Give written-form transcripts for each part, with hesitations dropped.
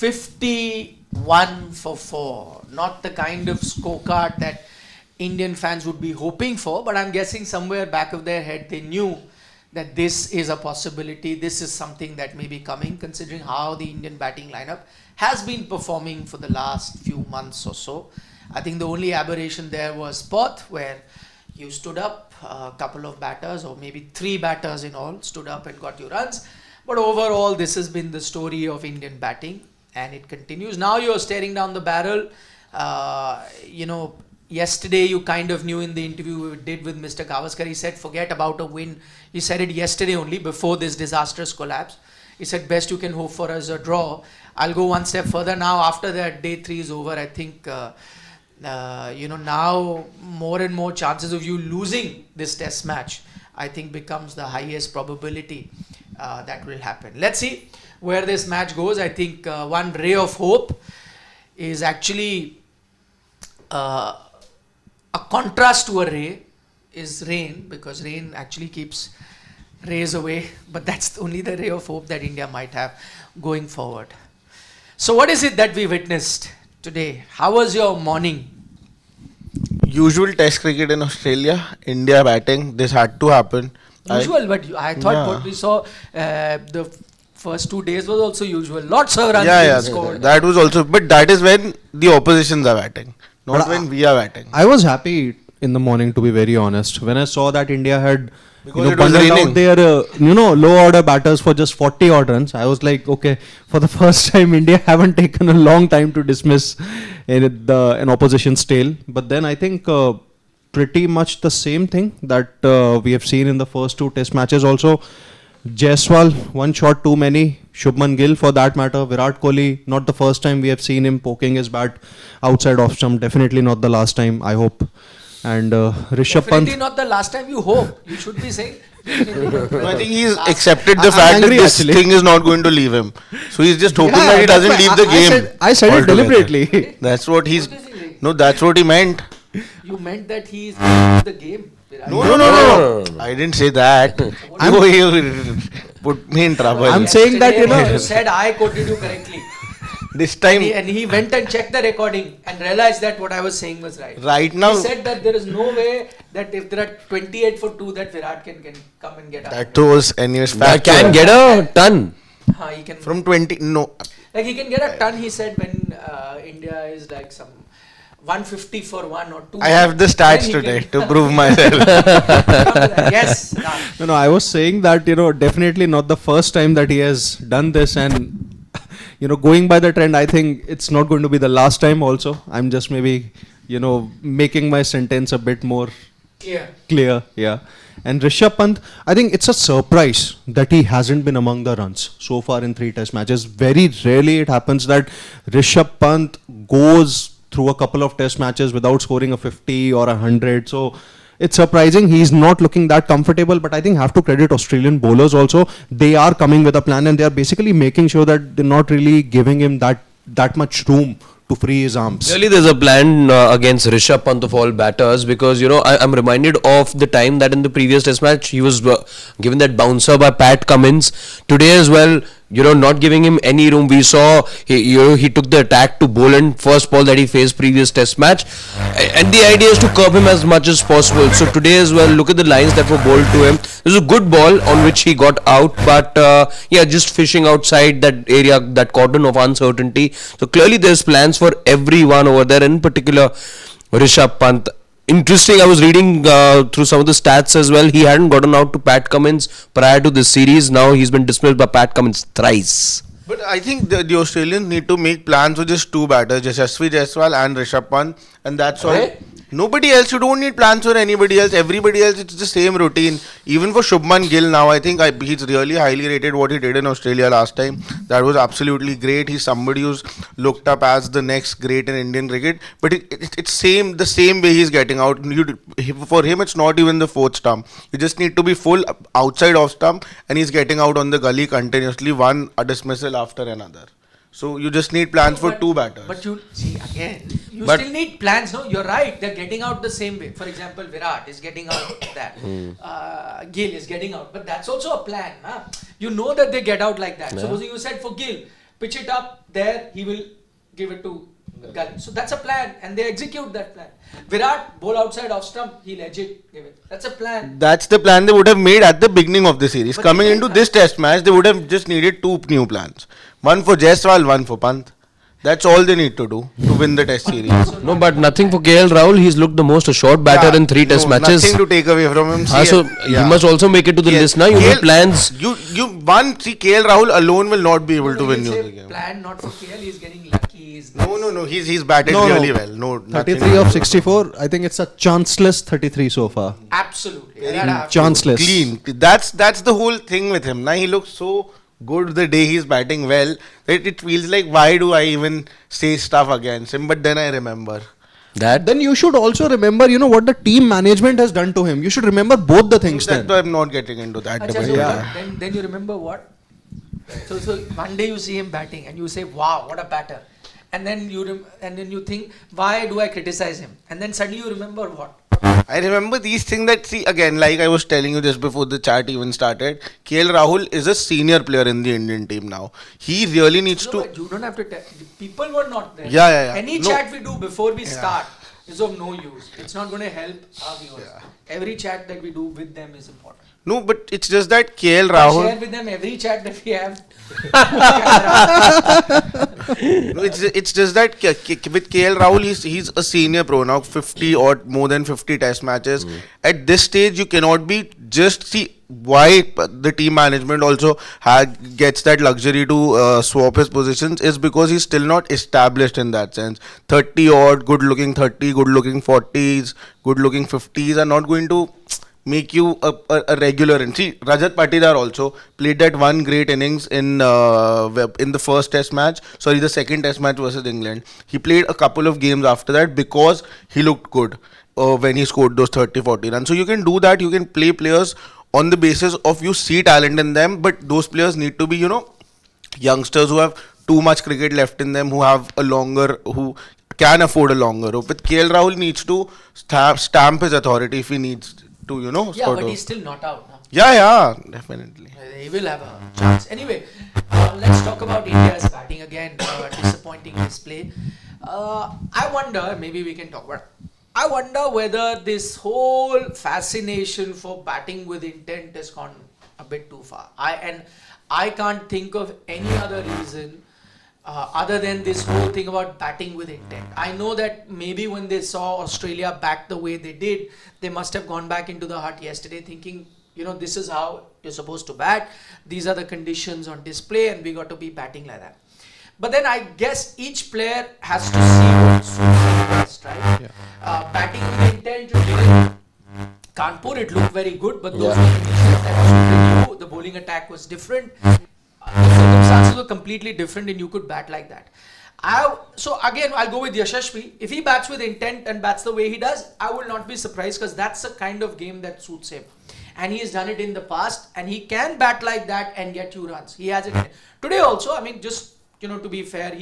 51 for 4. Not the kind of scorecard that Indian fans would be hoping for, but I'm guessing somewhere back of their head they knew that this is a possibility. This is something that may be coming, considering how the Indian batting lineup has been performing for the last few months or so. I think the only aberration there was Perth, where you stood up, a couple of batters, or maybe 3 batters in all, stood up and got you runs. But overall, this has been the story of Indian batting, and it continues. Now you're staring down the barrel. Yesterday you kind of knew in the interview we did with Mr. Gavaskar, he said, forget about a win. He said it yesterday only, before this disastrous collapse. He said, best you can hope for is a draw. I'll go one step further now. After that, day 3 is over. I think, now more and more chances of you losing this test match, I think, becomes the highest probability that will happen. Let's see where this match goes. I think one ray of hope is actually a contrast to a ray is rain, because rain actually keeps rays away, but that's only the ray of hope that India might have going forward. So what is it that we witnessed today? How was your morning? Usual test cricket in Australia, India batting, this had to happen. Usual, but I thought what we saw the first 2 days was also usual. Lots of runs being scored. That was also, but that is when the oppositions are batting, not when we are batting. I was happy in the morning, to be very honest, when I saw that India had Because it was bundled raining. out their low order batters for just 40 odd runs. I was like, okay, for the first time India haven't taken a long time to dismiss an opposition's tail. But then I think pretty much the same thing that we have seen in the first 2 test matches also. Jaiswal, 1 shot too many. Shubman Gill, for that matter. Virat Kohli, not the first time we have seen him poking his bat outside off stump. Definitely not the last time, I hope. And Rishabh Pant. Definitely not the last time. You hope. You should be saying. I think he's accepted the fact that this thing is not going to leave him. So he's just hoping that he doesn't leave the game. I said it deliberately. That's what he's... No, that's what he meant. You meant that he's in the game. No. I didn't say that. You put me in trouble. I'm saying that, You said I quoted you correctly. This time... And he went and checked the recording and realized that what I was saying was right. Right now... He said that there is no way that if there are 28 for 2 that Virat can come and get out. That was anyways That factual. can get a ton. He can, From 20... No. like he can get a ton, he said, when India is like some 150 for 1 or 2. I have the stats today to prove myself. Yes. No, I was saying that, definitely not the first time that he has done this, and going by the trend, I think it's not going to be the last time also. I'm just maybe, making my sentence a bit more clear. Yeah. And Rishabh Pant, I think it's a surprise that he hasn't been among the runs so far in 3 test matches. Very rarely it happens that Rishabh Pant goes through a couple of test matches without scoring a 50 or 100. So it's surprising. He's not looking that comfortable, but I think have to credit Australian bowlers also. They are coming with a plan, and they are basically making sure that they're not really giving him that much room to free his arms. Clearly there's a plan against Rishabh Pant of all batters, because I'm reminded of the time that in the previous test match he was given that bouncer by Pat Cummins. Today as well, not giving him any room. We saw he took the attack to Boland, first ball that he faced previous test match, and the idea is to curb him as much as possible. So today as well, look at the lines that were bowled to him. This was a good ball on which he got out, but just fishing outside that area, that cordon of uncertainty. So clearly there's plans for everyone over there, in particular Rishabh Pant. Interesting, I was reading through some of the stats as well. He hadn't gotten out to Pat Cummins prior to this series. Now he's been dismissed by Pat Cummins thrice. But I think the Australians need to make plans with just 2 batters, Yashasvi Jaiswal and Rishabh Pant, and that's all. Nobody else. You don't need plans for anybody else. Everybody else, it's the same routine. Even for Shubman Gill now, I think he's really highly rated what he did in Australia last time. That was absolutely great. He's somebody who's looked up as the next great in Indian cricket. But it's the same way he's getting out. For him, it's not even the 4th stump. You just need to be full outside off stump, and he's getting out on the gully continuously, a dismissal after another. So you just need plans for 2 batters. But you see again, still need plans. No, you're right. They're getting out the same way. For example, Virat is getting out like that. Gill is getting out, but that's also a plan. You know that they get out like that. Yeah. Suppose you said for Gill, pitch it up there, he will give it to Gill. So that's a plan, and they execute that plan. Virat, ball outside off stump, he'll edge it, give it. That's a plan. That's the plan they would have made at the beginning of the series. But Coming they into didn't, this test match, they would have just needed two new plans. One for Jaiswal, one for Pant. That's all they need to do to win the test series. No, but nothing for KL Rahul. He's looked the most assured batter in 3 test matches. Nothing to take away from him. So he must also make it to the list now. You need plans. KL Rahul alone will not be able to win you the Say game. plan not for KL, he's getting lucky. He's No. He's batted No, really no. well. No, nothing. 33 of 64. I think it's a chanceless 33 so far. Absolutely. Virat have to- Chanceless. Clean. That's the whole thing with him. Now he looks so good the day he's batting well that it feels like, why do I even say stuff against him? But then I remember. That Then you should also remember, what the team management has done to him. You should remember both the things That's then. why I'm not getting into that Achha, debate. so Yeah. then you remember what? So one day you see him batting and you say, wow, what a batter. And then you think, why do I criticize him? And then suddenly you remember what? I remember these things that, see, again, like I was telling you just before the chat even started, KL Rahul is a senior player in the Indian team now. He really needs No, to. but you don't have to tell. People were not there. Yeah. Any No. chat we do before we start is of no use. It's not going to help our viewers. Every chat that we do with them is important. No, but it's just that KL I Rahul. share with them every chat that we have. No, it's just that with KL Rahul, he's a senior pro now, 50 or more than 50 test matches. At this stage, you cannot be just, see why the team management also gets that luxury to swap his positions is because he's still not established in that sense. 30 odd, good looking 30, good looking 40s, good looking 50s are not going to make you a regular. And see, Rajat Patidar also played that one great innings in the first test match, the second test match versus England. He played a couple of games after that because he looked good when he scored those 30-40 runs. So you can do that. You can play players on the basis of you see talent in them, but those players need to be, youngsters who have too much cricket left in them, who can afford a longer rope. But KL Rahul needs to stamp his authority if he needs to, Yeah, sort but of. he's still not out now. Yeah, definitely. He will have a chance. Anyway, let's talk about India's batting again. Disappointing display. I wonder, maybe we can talk about. I wonder whether this whole fascination for batting with intent has gone a bit too far. I can't think of any other reason other than this whole thing about batting with intent. I know that maybe when they saw Australia bat the way they did, they must have gone back into the hut yesterday thinking, this is how you're supposed to bat. These are the conditions on display and we got to be batting like that. But then I guess each player has to see what suits him best, right? Yeah. Batting with intent, you did Kanpur, it looked very good, but those were conditions that suited you. The bowling attack was different. The circumstances were completely different and you could bat like that. So again, I'll go with Yashasvi. If he bats with intent and bats the way he does, I will not be surprised because that's the kind of game that suits him. And he has done it in the past and he can bat like that and get you runs. He has it. Today also, just, to be fair,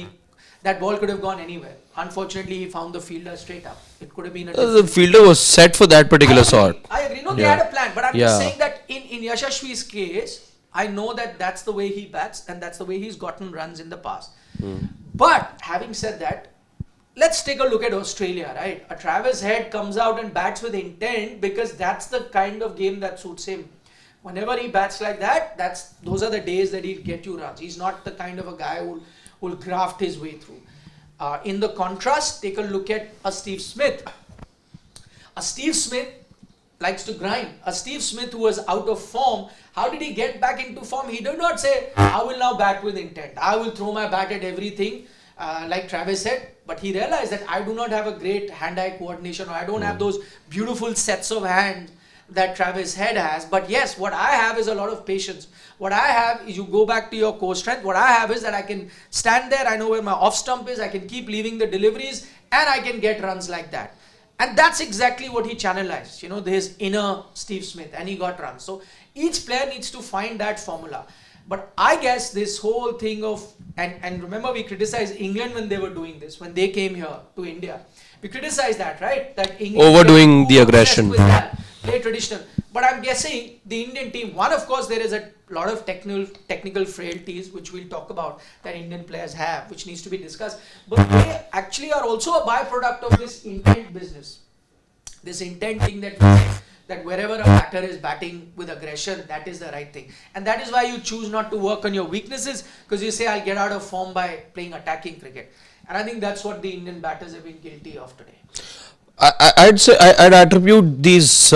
that ball could have gone anywhere. Unfortunately, he found the fielder straight up. It could have been the fielder was set for that particular sort. I agree. No, they had a plan. But I'm Yeah. just saying that in Yashasvi's case, I know that that's the way he bats and that's the way he's gotten runs in the past. But having said that, let's take a look at Australia, right? A Travis Head comes out and bats with intent because that's the kind of game that suits him. Whenever he bats like that, those are the days that he'll get you runs. He's not the kind of a guy who'll graft his way through. In the contrast, take a look at a Steve Smith. A Steve Smith likes to grind. A Steve Smith who was out of form, how did he get back into form? He did not say, I will now bat with intent. I will throw my bat at everything, like Travis said. But he realized that I do not have a great hand-eye coordination, or I don't have those beautiful sets of hands that Travis Head has. But yes, what I have is a lot of patience. What I have is, you go back to your core strength. What I have is that I can stand there, I know where my off stump is, I can keep leaving the deliveries, and I can get runs like that. And that's exactly what he channelized, his inner Steve Smith, and he got runs. So each player needs to find that formula. But I guess this whole thing of, and remember we criticized England when they were doing this, when they came here to India. We criticized that, right? That England Overdoing the aggression. with that, play traditional. But I'm guessing the Indian team, one, of course, there is a lot of technical frailties which we'll talk about that Indian players have, which needs to be discussed. But they actually are also a byproduct of this intent business. This intent thing that we say, that wherever a batter is batting with aggression, that is the right thing. And that is why you choose not to work on your weaknesses, because you say, I'll get out of form by playing attacking cricket. And I think that's what the Indian batters have been guilty of today. I'd say I'd attribute these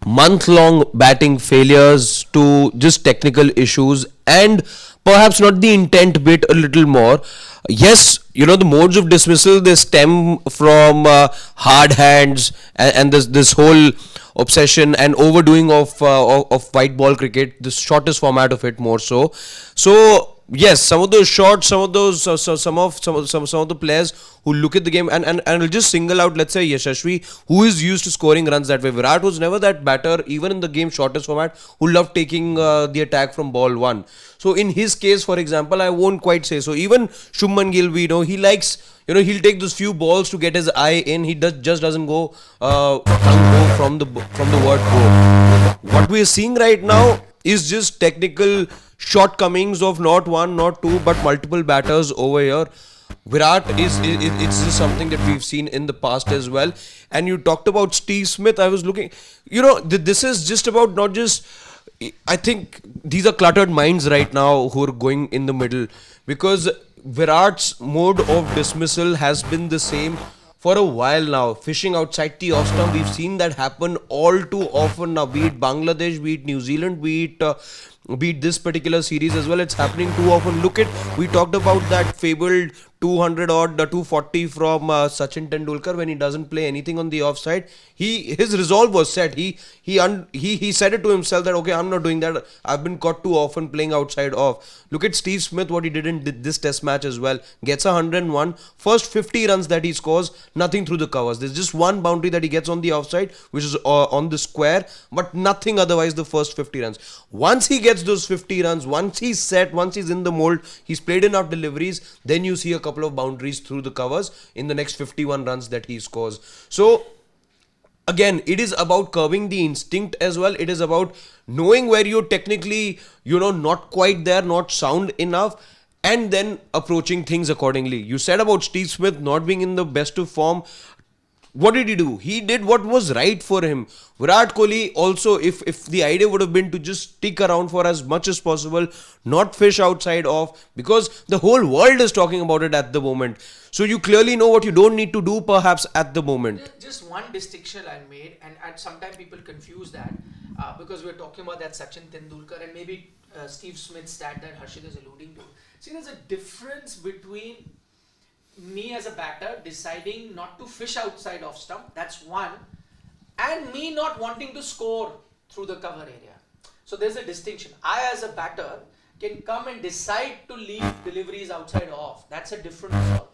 month-long batting failures to just technical issues and perhaps not the intent bit a little more. Yes, you know, the modes of dismissal, they stem from hard hands and this whole obsession and overdoing of white ball cricket, the shortest format of it more so. So yes, some of those shots, some of those, some of the players who look at the game and will just single out, let's say Yashasvi, who is used to scoring runs that way. Virat was never that batter, even in the game shortest format, who loved taking the attack from ball one. So in his case, for example, I won't quite say so. Even Shubman Gill, we know he likes, you know, he'll take those few balls to get his eye in. He just doesn't go from the word go. What we are seeing right now is just technical shortcomings of not one, not two, but multiple batters over here. Virat it's just something that we've seen in the past as well. And you talked about Steve Smith. I was looking, you know, this is just about not just, I think these are cluttered minds right now who are going in the middle, because Virat's mode of dismissal has been the same for a while now. Fishing outside the off stump, we've seen that happen all too often now, be it Bangladesh, be it New Zealand, be it this particular series as well. It's happening too often. Look at, we talked about that fabled 200 odd 240 from Sachin Tendulkar when he doesn't play anything on the offside. His resolve was set. He said it to himself that okay, I'm not doing that. I've been caught too often playing outside off. Look at Steve Smith, what he did in this test match as well. Gets 101. First 50 runs that he scores, nothing through the covers. There's just one boundary that he gets on the offside, which is on the square, but nothing otherwise the first 50 runs. Once he gets those 50 runs, once he's set, once he's in the mold, he's played enough deliveries, then you see a couple of boundaries through the covers in the next 51 runs that he scores. So again, it is about curbing the instinct as well. It is about knowing where you're technically, you know, not quite there, not sound enough, and then approaching things accordingly. You said about Steve Smith not being in the best of form. What did he do? He did what was right for him. Virat Kohli also, if the idea would have been to just stick around for as much as possible, not fish outside off, because the whole world is talking about it at the moment. So you clearly know what you don't need to do perhaps at the moment. Just one distinction I made, and sometimes people confuse that because we're talking about that Sachin Tendulkar and maybe Steve Smith stat that Harshit is alluding to. See, there's a difference between me as a batter deciding not to fish outside off stump, that's one, and me not wanting to score through the cover area. So there's a distinction. I as a batter can come and decide to leave deliveries outside off. That's a different result,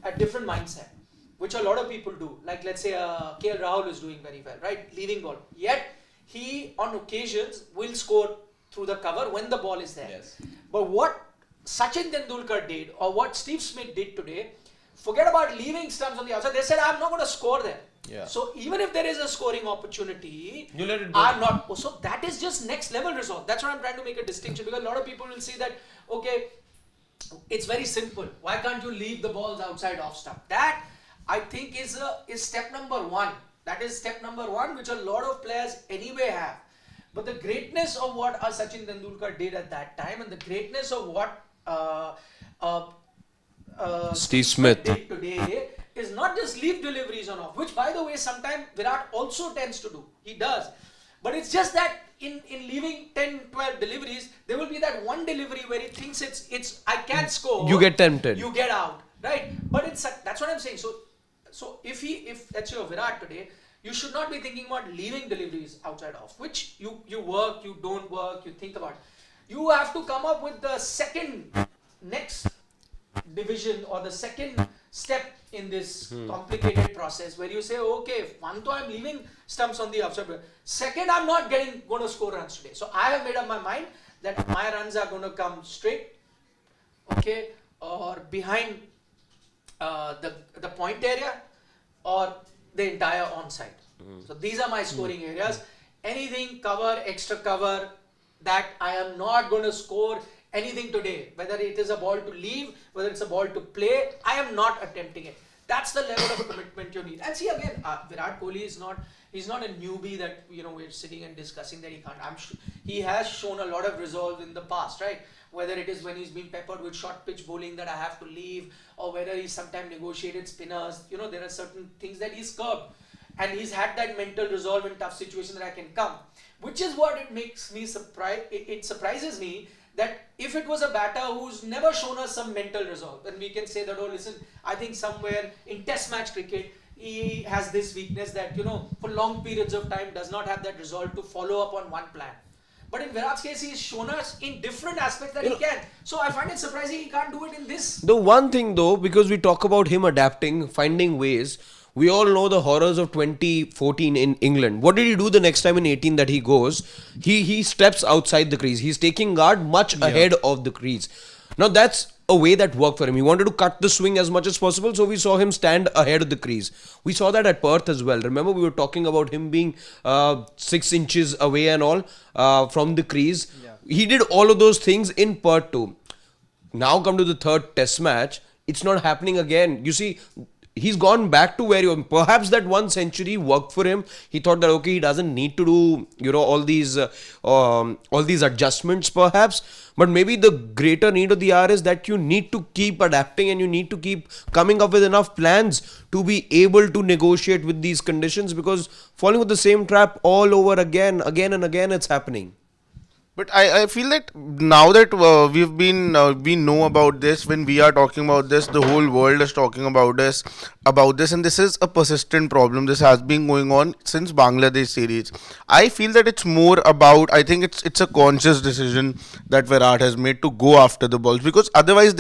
a different mindset, which a lot of people do. Like let's say KL Rahul is doing very well, right? Leaving ball. Yet he on occasions will score through the cover when the ball is there. Yes. But what Sachin Tendulkar did, or what Steve Smith did today, forget about leaving stumps on the outside. They said, I'm not going to score there. Yeah. So even if there is a scoring opportunity, you let it go. I'm not. So that is just next level result. That's what I'm trying to make a distinction, because a lot of people will say that, okay, it's very simple. Why can't you leave the balls outside off stump? That I think is step number one. That is step number one, which a lot of players anyway have. But the greatness of what Sachin Tendulkar did at that time, and the greatness of what Steve Smith did today, is not just leave deliveries on off, which by the way sometimes Virat also tends to do. He does. But it's just that in leaving 10, 12 deliveries, there will be that one delivery where he thinks it's I can't score. You get tempted. You get out. Right? But that's what I'm saying. So if that's your Virat today, you should not be thinking about leaving deliveries outside off, which you work, you don't work, you think about. You have to come up with the next division or the second step in this complicated process, where you say, okay, one, I'm leaving stumps on the outside. Second, I'm not going to score runs today. So I have made up my mind that my runs are going to come straight, okay, or behind the point area, or the entire onside. So these are my scoring areas. Anything cover, extra cover, that I am not going to score anything today, whether it is a ball to leave, whether it's a ball to play, I am not attempting it. That's the level of commitment you need. And see again, Virat Kohli is not, he's not a newbie that, you know, we're sitting and discussing that he can't. I'm sure he has shown a lot of resolve in the past, right? Whether it is when he's been peppered with short pitch bowling that I have to leave, or whether he's sometimes negotiated spinners, you know, there are certain things that he's curbed. And he's had that mental resolve in tough situations that I can come. Which is what it makes me surprise. It surprises me that if it was a batter who's never shown us some mental resolve, then we can say that, oh listen, I think somewhere in test match cricket, he has this weakness that, you know, for long periods of time does not have that resolve to follow up on one plan. But in Virat's case, he's shown us in different aspects that he can. So I find it surprising he can't do it in this. The one thing though, because we talk about him adapting, finding ways, we all know the horrors of 2014 in England. What did he do the next time in 18 that he goes? He steps outside the crease. He's taking guard much ahead of the crease. Now that's a way that worked for him. He wanted to cut the swing as much as possible, so we saw him stand ahead of the crease. We saw that at Perth as well. Remember, we were talking about him being 6 inches away and all from the crease. Yeah. He did all of those things in Perth too. Now come to the third test match. It's not happening again. You see, he's gone back to where you. Perhaps that one century worked for him. He thought that okay, he doesn't need to do, you know, all these adjustments perhaps. But maybe the greater need of the hour is that you need to keep adapting and you need to keep coming up with enough plans to be able to negotiate with these conditions, because falling with the same trap all over again and again, it's happening. But I feel that now that we know about this, when we are talking about this, the whole world is talking about this, and this is a persistent problem. This has been going on since Bangladesh series. I feel that it's more about, I think it's a conscious decision that Virat has made to go after the balls, because otherwise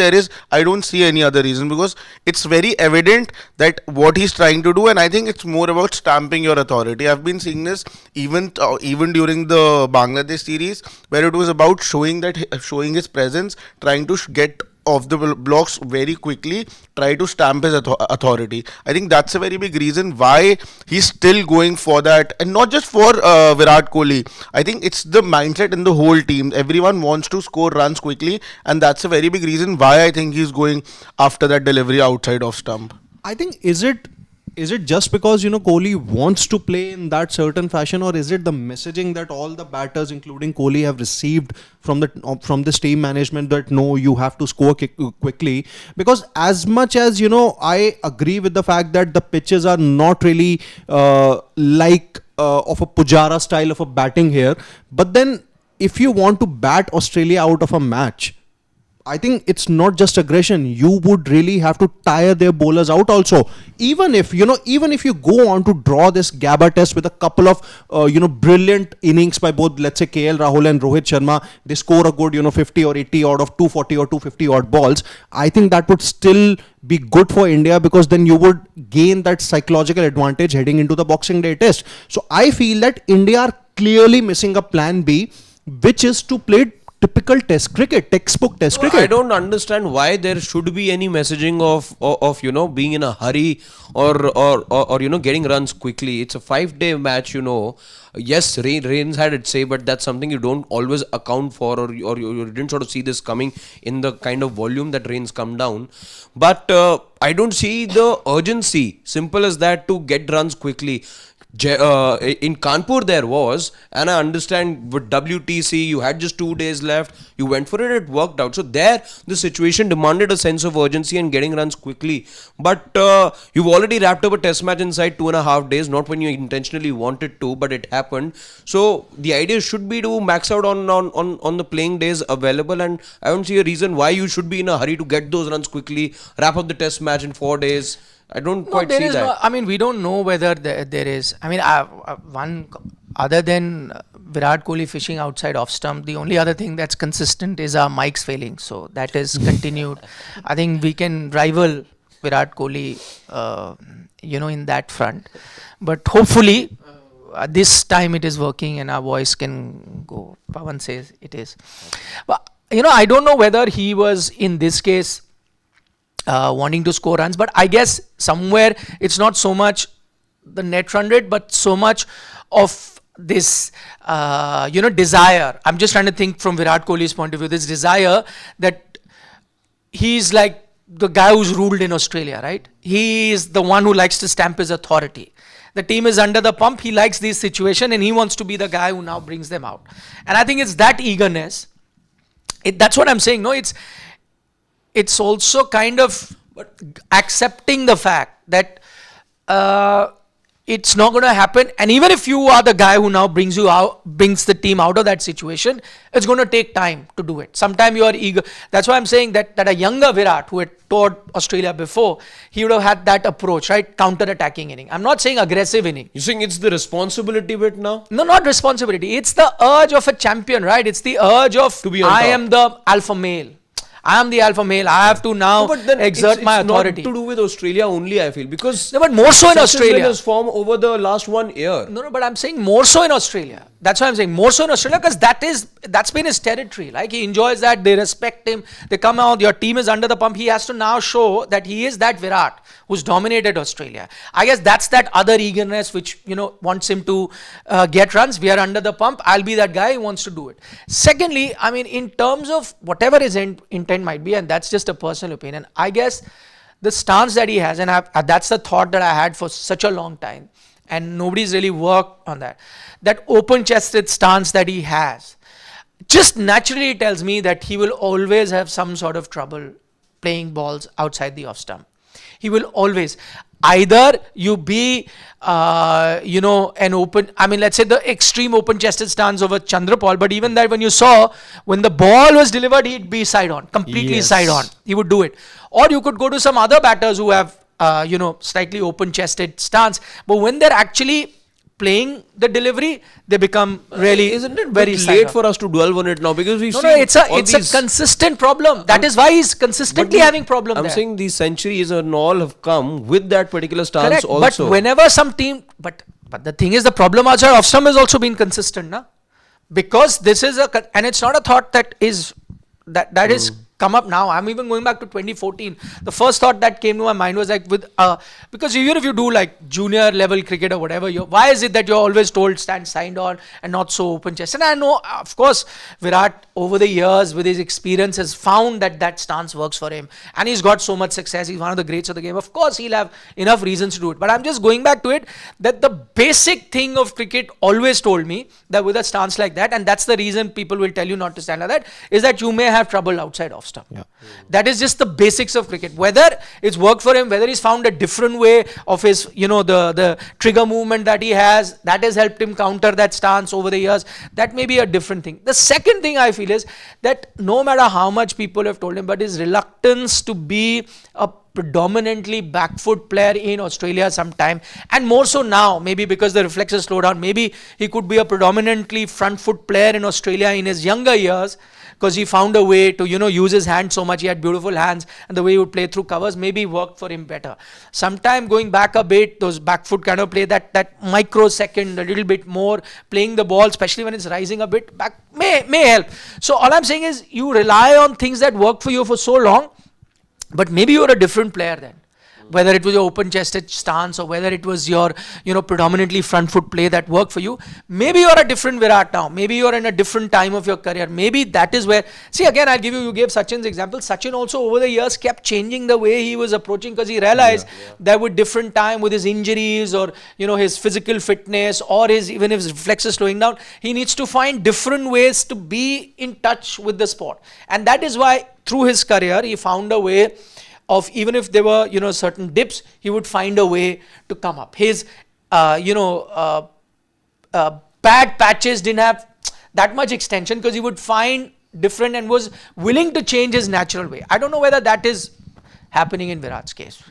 I don't see any other reason, because it's very evident that what he's trying to do, and I think it's more about stamping your authority. I've been seeing this even during the Bangladesh series, where it was about showing his presence, trying to get off the blocks very quickly, try to stamp his authority. I think that's a very big reason why he's still going for that, and not just for Virat Kohli. I think it's the mindset in the whole team. Everyone wants to score runs quickly, and that's a very big reason why I think he's going after that delivery outside of stump. I think is it just because, you know, Kohli wants to play in that certain fashion, or is it the messaging that all the batters, including Kohli, have received from this team management that no, you have to score quickly? Because as much as, you know, I agree with the fact that the pitches are not really of a Pujara style of a batting here, but then if you want to bat Australia out of a match, I think it's not just aggression. You would really have to tire their bowlers out also. Even if you go on to draw this Gabba test with a couple of, brilliant innings by both, let's say, KL Rahul and Rohit Sharma, they score a good, 50 or 80 odd of 240 or 250 odd balls. I think that would still be good for India, because then you would gain that psychological advantage heading into the Boxing Day test. So I feel that India are clearly missing a plan B, which is to play typical test cricket, textbook test cricket. I don't understand why there should be any messaging of being in a hurry or getting runs quickly. It's a 5-day match, Yes, rains had its say, but that's something you don't always account for, or you didn't sort of see this coming in the kind of volume that rains come down. But I don't see the urgency, simple as that, to get runs quickly. In Kanpur there was, and I understand with WTC you had just 2 days left, you went for it, it worked out. So there the situation demanded a sense of urgency and getting runs quickly. But you've already wrapped up a test match inside 2.5 days, not when you intentionally wanted to, but it happened. So the idea should be to max out on the playing days available, and I don't see a reason why you should be in a hurry to get those runs quickly, wrap up the test match in 4 days. I don't quite see that. We don't know whether there is. One other than Virat Kohli fishing outside off stump, the only other thing that's consistent is our mics failing. So that is continued. I think we can rival Virat Kohli, in that front. But hopefully, this time it is working and our voice can go. Pawan says it is. But I don't know whether he was in this case wanting to score runs, but I guess somewhere it's not so much the net run rate, but so much of this desire. I'm just trying to think from Virat Kohli's point of view. This desire that he's like the guy who's ruled in Australia, right? He is the one who likes to stamp his authority. The team is under the pump. He likes this situation, and he wants to be the guy who now brings them out. And I think it's that eagerness. That's what I'm saying. No, it's also kind of accepting the fact that it's not going to happen. And even if you are the guy who now brings the team out of that situation, it's going to take time to do it. Sometimes you are eager. That's why I'm saying that a younger Virat who had toured Australia before, he would have had that approach, right? Counter-attacking inning. I'm not saying aggressive inning. You think it's the responsibility bit now? No, not responsibility. It's the urge of a champion, right? It's the urge of, to be on I top. am the alpha male. I am the alpha male. I have to now No, but then exert my it's authority. not to do with Australia only, I feel, because No, but more so in such has Australia. been his form over the last 1 year. No, but I'm saying more so in Australia. That's why I'm saying more so in Australia, because that's been his territory. Like, he enjoys that. They respect him. They come out. Your team is under the pump. He has to now show that he is that Virat who's dominated Australia. I guess that's that other eagerness which wants him to get runs. We are under the pump. I'll be that guy who wants to do it. Secondly, I mean, in terms of whatever his intent might be, and that's just a personal opinion, I guess the stance that he has, and that's the thought that I had for such a long time, and nobody's really worked on that. That open-chested stance that he has just naturally tells me that he will always have some sort of trouble playing balls outside the off stump. He will always. Either you be, an open, I mean, let's say the extreme open-chested stance over Chandrapal, but even that, when you saw, when the ball was delivered, he'd be side on, completely side on. He would do it. Or you could go to some other batters who have, slightly open-chested stance, but when they're actually playing the delivery, they become really Isn't it very very side late on. for us to dwell on it now? Because we've No, seen it's a consistent problem. That is why he's consistently having problem I'm there. saying these centuries and all have come with that particular stance Correct. also. But whenever some team, but the thing is, the problem outside off stump has also been consistent, na? Because this is and it's not a thought that is come up now. I'm even going back to 2014. The first thought that came to my mind was like, because even if you do like junior level cricket or whatever, why is it that you're always told stand signed on and not so open chest? And I know, of course, Virat over the years with his experience has found that stance works for him, and he's got so much success. He's one of the greats of the game. Of course, he'll have enough reasons to do it. But I'm just going back to it that the basic thing of cricket always told me that with a stance like that, and that's the reason people will tell you not to stand like that, is that you may have trouble outside off stump. Yeah. That is just the basics of cricket. Whether it's worked for him, whether he's found a different way of his, the trigger movement that he has, that has helped him counter that stance over the years, that may be a different thing. The second thing I feel is that no matter how much people have told him, but his reluctance to be a predominantly back foot player in Australia sometime, and more so now, maybe because the reflexes slow down, maybe he could be a predominantly front foot player in Australia in his younger years, because he found a way to, use his hands so much. He had beautiful hands, and the way he would play through covers maybe worked for him better. Sometime going back a bit, those back foot kind of play, that microsecond, a little bit more, playing the ball, especially when it's rising a bit back, may help. So all I'm saying is, you rely on things that worked for you for so long, but maybe you're a different player then. Whether it was your open-chested stance or whether it was your, predominantly front-foot play that worked for you, maybe you're a different Virat now. Maybe you're in a different time of your career. Maybe that is where, see, again, you gave Sachin's example. Sachin also over the years kept changing the way he was approaching, because he realized that with different time, with his injuries or, his physical fitness or even his reflexes slowing down, he needs to find different ways to be in touch with the sport. And that is why through his career, he found a way of, even if there were, certain dips, he would find a way to come up. His, bad patches didn't have that much extension, because he would find different and was willing to change his natural way. I don't know whether that is happening in Virat's case.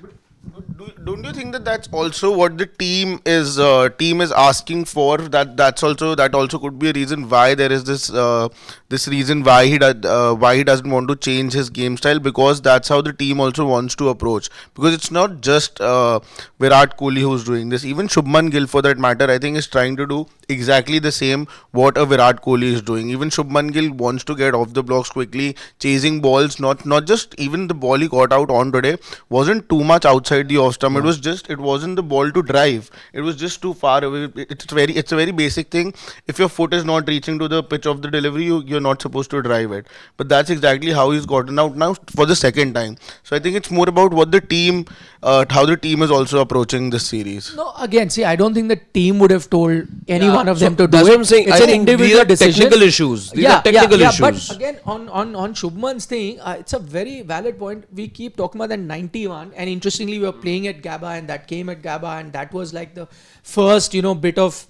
Don't you think that that's also what the team is asking for? That also could be a reason why there is this reason why he doesn't want to change his game style, because that's how the team also wants to approach. Because it's not just Virat Kohli who's doing this. Even Shubman Gill, for that matter, I think is trying to do exactly the same what a Virat Kohli is doing. Even Shubman Gill wants to get off the blocks quickly, chasing balls. Not just even the ball he got out on today wasn't too much outside the off stump. It was just, it wasn't the ball to drive. It was just too far away. It's a very basic thing. If your foot is not reaching to the pitch of the delivery, you're not supposed to drive it. But that's exactly how he's gotten out now for the second time. So I think it's more about what the team, how the team is also approaching this series. No, again, see, I don't think the team would have told any one of So them to do that's it. what I'm saying. It's I an think individual these are decision. technical issues. These are technical issues. But again, on Shubman's thing, it's a very valid point. We keep talking about that 91, and interestingly, we were playing at Gabba, and that came at Gabba, and that was like the first, bit of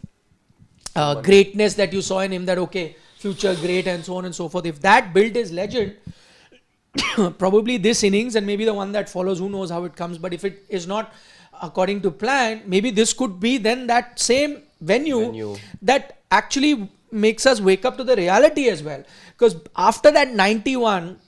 greatness that you saw in him. That okay, future great, and so on and so forth. If that built his legend, probably this innings and maybe the one that follows, who knows how it comes. But if it is not according to plan, maybe this could be then that same venue that actually makes us wake up to the reality as well. Because after that 91,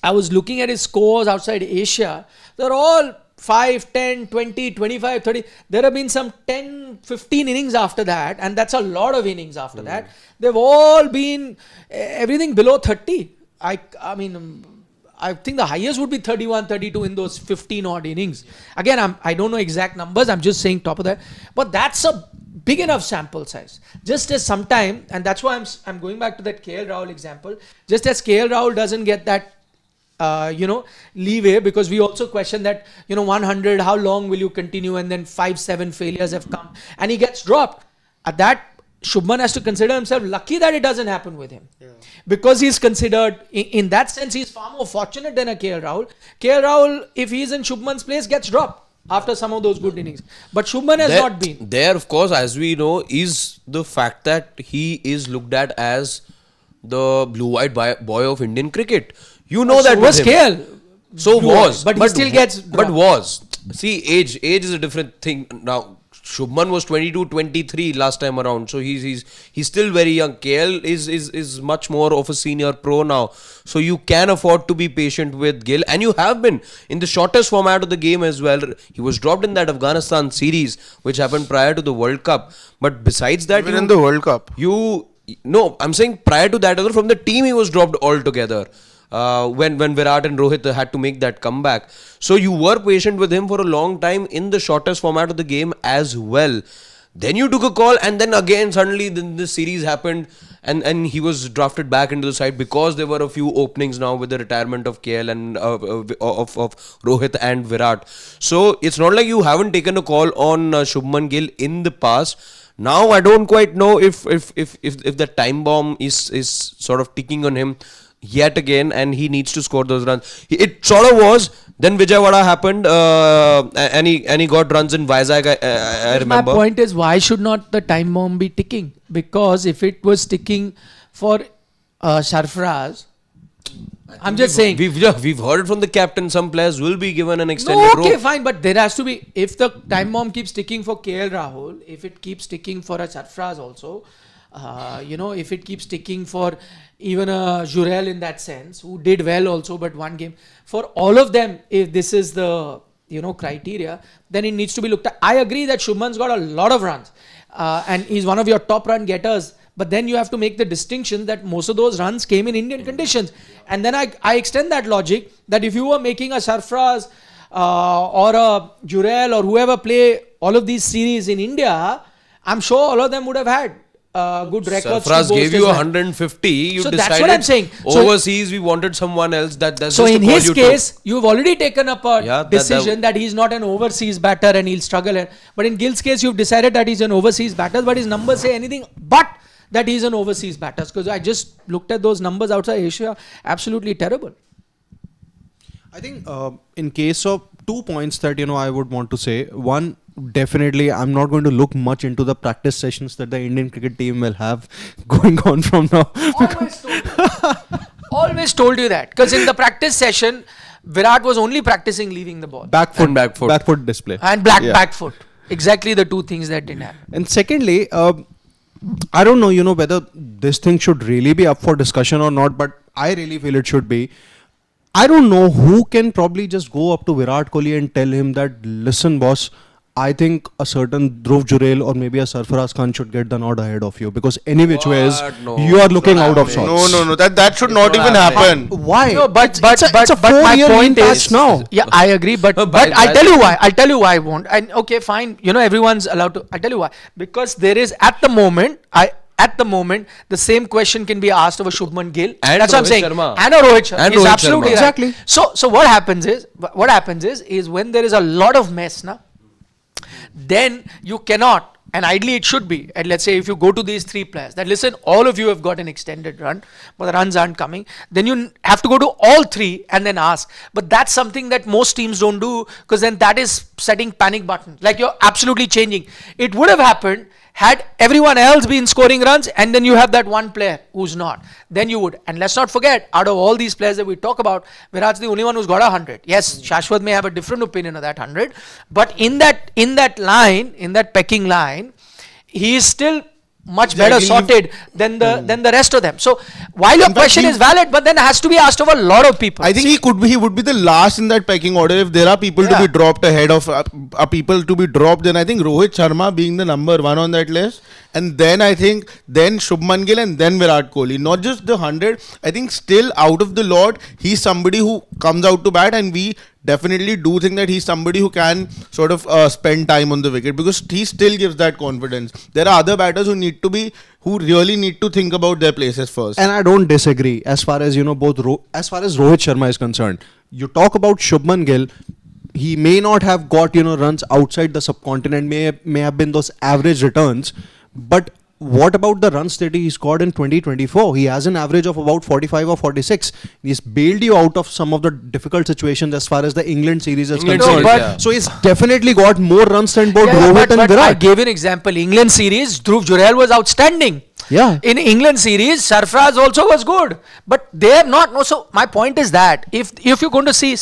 I was looking at his scores outside Asia. They're all 5, 10, 20, 25, 30. There have been some 10, 15 innings after that, and that's a lot of innings after that. They've all been everything below 30. I mean, I think the highest would be 31, 32 in those 15 odd innings. Again, I don't know exact numbers. I'm just saying top of that. But that's a big enough sample size. Just as sometime, and that's why I'm going back to that KL Rahul example. Just as KL Rahul doesn't get that, leeway, because we also question that, 100, how long will you continue? And then 5, 7 failures have come and he gets dropped. At that, Shubman has to consider himself lucky that it doesn't happen with him. Because he's considered, in that sense, he's far more fortunate than a KL Rahul. KL Rahul, if he's in Shubman's place, gets dropped after some of those good innings. But Shubman has not been. There, of course, as we know, is the fact that he is looked at as the blue-eyed boy of Indian cricket. You know that was with him. KL. So was. But he still gets But dropped. was. See, age is a different thing. Now, Shubman was 22, 23 last time around. So he's still very young. KL is much more of a senior pro now. So you can afford to be patient with Gill. And you have been in the shortest format of the game as well. He was dropped in that Afghanistan series, which happened prior to the World Cup. But besides that, Even in the World Cup. No, I'm saying prior to that, from the team he was dropped altogether. When Virat and Rohit had to make that comeback. So you were patient with him for a long time in the shortest format of the game as well. Then you took a call, and then again suddenly the series happened, and he was drafted back into the side because there were a few openings now with the retirement of KL and of Rohit and Virat. So it's not like you haven't taken a call on Shubman Gill in the past. Now I don't quite know if the time bomb is sort of ticking on him yet again, and he needs to score those runs. It sort of was. Then Vijayawada happened, and he got runs in Vizag. I remember. My point is, why should not the time bomb be ticking? Because if it was ticking for Sarfaraz, I'm just saying. We've heard from the captain, some players will be given an extended rope. Okay, fine, but there has to be. If the time bomb keeps ticking for KL Rahul, if it keeps ticking for a Sarfaraz also, if it keeps ticking for even a Jurel in that sense, who did well also, but one game. For all of them, if this is the criteria, then it needs to be looked at. I agree that Shubman's got a lot of runs, and he's one of your top run getters. But then you have to make the distinction that most of those runs came in Indian conditions. And then I extend that logic that if you were making a Sarfaraz or a Jurel or whoever play all of these series in India, I'm sure all of them would have had good records. Sarfaraz gave you 150. You so decided that's what I'm saying. Overseas, we wanted someone else. That's so just in a call his you case, took. you've already taken up a Yeah, decision that he's not an overseas batter and he'll struggle. But in Gill's case, you've decided that he's an overseas batter, but his numbers say anything but that he's an overseas batter. Because I just looked at those numbers outside Asia, absolutely terrible. I think in case of 2 points that I would want to say. One, definitely I'm not going to look much into the practice sessions that the Indian cricket team will have going on from now. Always told you that. Because in the practice session, Virat was only practicing leaving the ball. Back foot display. And back foot. Exactly the two things that didn't happen. And secondly, I don't know, whether this thing should really be up for discussion or not, but I really feel it should be. I don't know who can probably just go up to Virat Kohli and tell him that, listen, boss, I think a certain Dhruv Jurel or maybe a Sarfaraz Khan should get the nod ahead of you, because any which ways No, you are it's looking not out of happening. sorts. No. That should not not even happening. happen. Why? No, but it's a my 4-year point patch is now. Yeah, I agree, but But I'll tell you why. I'll tell you why I won't. And okay, fine. You know, everyone's allowed to. I'll tell you why. Because there is at the moment, the same question can be asked of a Shubman Gill. And That's what I'm Rohit saying. Sharma. And a Rohit Sharma. And He's Rohit absolutely Sharma. right. Exactly. So what happens is when there is a lot of mess now, then you cannot, and ideally it should be, and let's say if you go to these three players, that listen, all of you have got an extended run, but the runs aren't coming, then you have to go to all three and then ask. But that's something that most teams don't do, because then that is setting panic button. Like, you're absolutely changing. It would have happened had everyone else been scoring runs, and then you have that one player who's not, then you would. And let's not forget, out of all these players that we talk about, Virat's the only one who's got 100. Yes, Shashwat may have a different opinion of that 100, but in that pecking line, he is still much better sorted than the rest of them. So while your In fact, question he- is valid, but then it has to be asked of a lot of people. I think he would be the last in that pecking order. If there are people to Yeah. be dropped ahead of people to be dropped, then I think Rohit Sharma being the number one on that list, and then I think then Shubman Gill and then Virat Kohli. Not just the 100. I think still out of the lot, he's somebody who comes out to bat, and we definitely do think that he's somebody who can sort of spend time on the wicket, because he still gives that confidence. There are other batters who really need to think about their places first. And I don't disagree as far as, as far as Rohit Sharma is concerned. You talk about Shubman Gill, he may not have got, runs outside the subcontinent, may have been those average returns, but what about the runs that he scored in 2024? He has an average of about 45 or 46. He's bailed you out of some of the difficult situations as far as the England series is England concerned. series, yeah. So he's definitely got more runs than both Yeah, Rohit but and I Virat. gave an example. England series, Dhruv Jurel was outstanding. Yeah. In England series, Sarfraz also was good, but they have not. No, so my point is that if you're going to see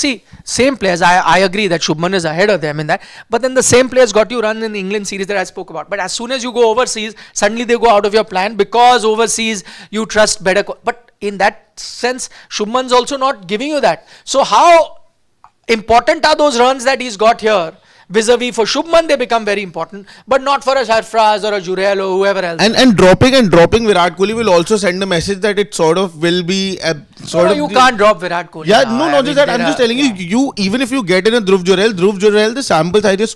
same players, I agree that Shubman is ahead of them in that, but then the same players got you run in the England series that I spoke about. But as soon as you go overseas, suddenly they go out of your plan, because overseas you trust better. But in that sense, Shubman's also not giving you that. So how important are those runs that he's got here? Vis-a-vis for Shubman, they become very important, but not for a Sarfraz or a Jurel or whoever else. And dropping Virat Kohli will also send a message that it sort of will be a sort No, of you can't drop Virat Kohli. Yeah, now. no, I not mean, just that. I'm there just are- telling you, even if you get in a Dhruv Jurel, the sample size is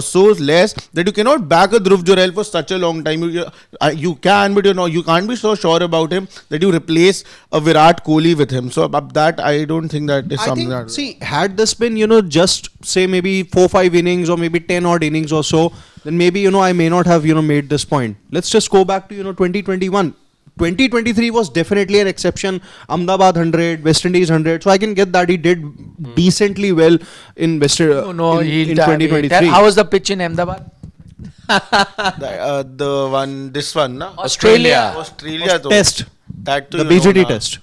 so less that you cannot back a Dhruv Jurel for such a long time. You can, but you can't be so sure about him that you replace a Virat Kohli with him. So that I don't think that is I something think, that. see, had this been, just say maybe 4-5 innings or maybe 10 odd innings or so, then maybe, I may not have, made this point. Let's just go back to, 2021. 2023 was definitely an exception. Ahmedabad 100, West Indies 100. So I can get that he did decently well in in 2023. How was the pitch in Ahmedabad? This one, na? Australia. Australia, though. Test. That too, The you know, BGT na. test.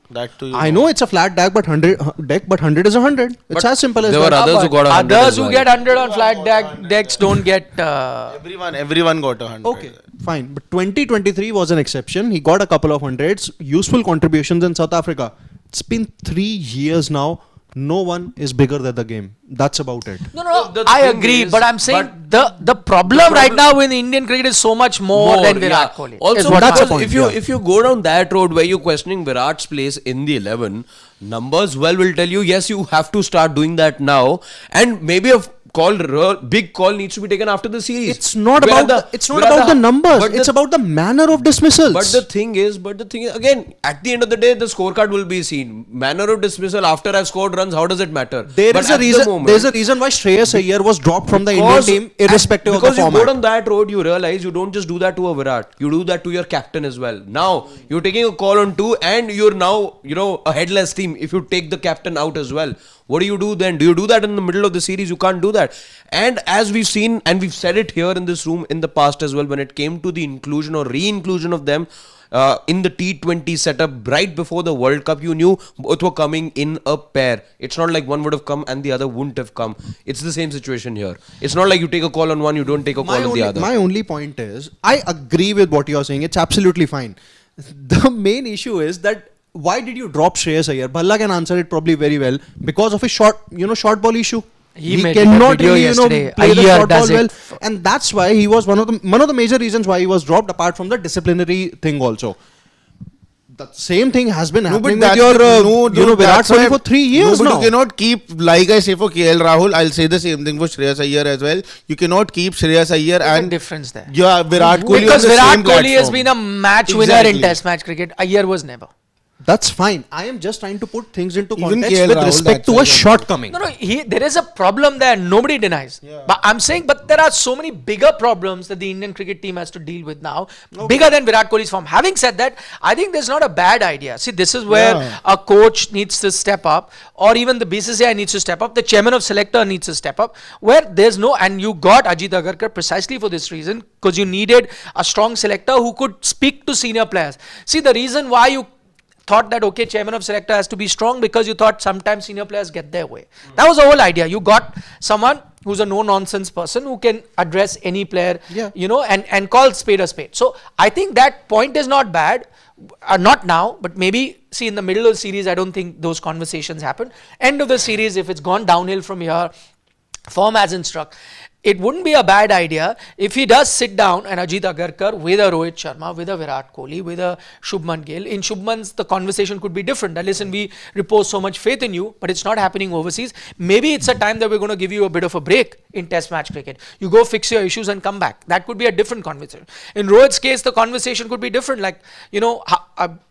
That too. I know it's a flat deck, but 100 is 100. It's as simple as there that. were others who got 100 Others as who well. get 100 on flat decks don't get. Everyone got 100. Okay, fine. But 2023 was an exception. He got a couple of hundreds, useful contributions in South Africa. It's been 3 years now. No one is bigger than the game. That's about it. No, The I thing agree, is- but I'm saying the problem right now in Indian cricket is so much more than Virat Kohli. is Also, what that's my a point. point. if you go down that road where you're questioning Virat's place in the 11, numbers will tell you yes, you have to start doing that now, and maybe a big call needs to be taken after the series. It's not Where about where the numbers. but It's about the manner of dismissals. But the thing is, again, at the end of the day, the scorecard will be seen. Manner of dismissal after I've scored runs, how does it matter? There But is a at the reason. moment- There's a reason why Shreyas Iyer was dropped from the Indian team, irrespective of the because you format. go down that road, you realize you don't just do that to a Virat. You do that to your captain as well. Now you're taking a call on two, and you're now a headless team. If you take the captain out as well, what do you do then? Do you do that in the middle of the series? You can't do that. And as we've seen, and we've said it here in this room in the past as well, when it came to the inclusion or re-inclusion of them in the T20 setup right before the World Cup, you knew both were coming in a pair. It's not like one would have come and the other wouldn't have come. It's the same situation here. It's not like you take a call on one, you don't take a call on the other. My only point is, I agree with what you're saying. It's absolutely fine. The main issue is that why did you drop Shreyas Iyer? Bhalla can answer it probably very well, because of his short ball issue. He made cannot a video really, yesterday. play the Iyer short ball does well, it. and that's why he was one of the major reasons why he was dropped. Apart from the disciplinary thing, also. The same thing has been happening with your, Virat that's Kohli why- for 3 years but now. you cannot keep, like I say for KL Rahul, I'll say the same thing for Shreyas Iyer as well. You cannot keep Shreyas Iyer There's a and difference there. yeah, Virat Kohli Because on the Virat same Kohli has platform. been a match winner in Exactly. Test match cricket. Iyer was never. That's fine. I am just trying to put things into Even context KL with Rahul, respect that's to why a I'm- shortcoming. No, there is a problem there. Nobody denies. But I'm saying, but there are so many bigger problems that the Indian cricket team has to deal with now, bigger than Virat Kohli's form. Having said that, I think there's not a bad idea. See, this is where Yeah. a coach needs to step up, or even the BCCI needs to step up. The chairman of selector needs to step up. Where there's no, and you got Ajit Agarkar precisely for this reason, because you needed a strong selector who could speak to senior players. See, the reason why you thought that okay, chairman of selector has to be strong, because you thought sometimes senior players get their way. That was the whole idea. You got someone who's a no nonsense person who can address any player, Yeah. and call spade a spade. So I think that point is not bad. Not now, but maybe see in the middle of the series, I don't think those conversations happen. End of the series, if it's gone downhill from here, form hasn't struck, it wouldn't be a bad idea if he does sit down and Ajit Agarkar with a Rohit Sharma, with a Virat Kohli, with a Shubman Gill. In Shubman's, the conversation could be different. That listen, we repose so much faith in you, but it's not happening overseas. Maybe it's a time that we're going to give you a bit of a break in Test match cricket. You go fix your issues and come back. That could be a different conversation. In Rohit's case, the conversation could be different. Like,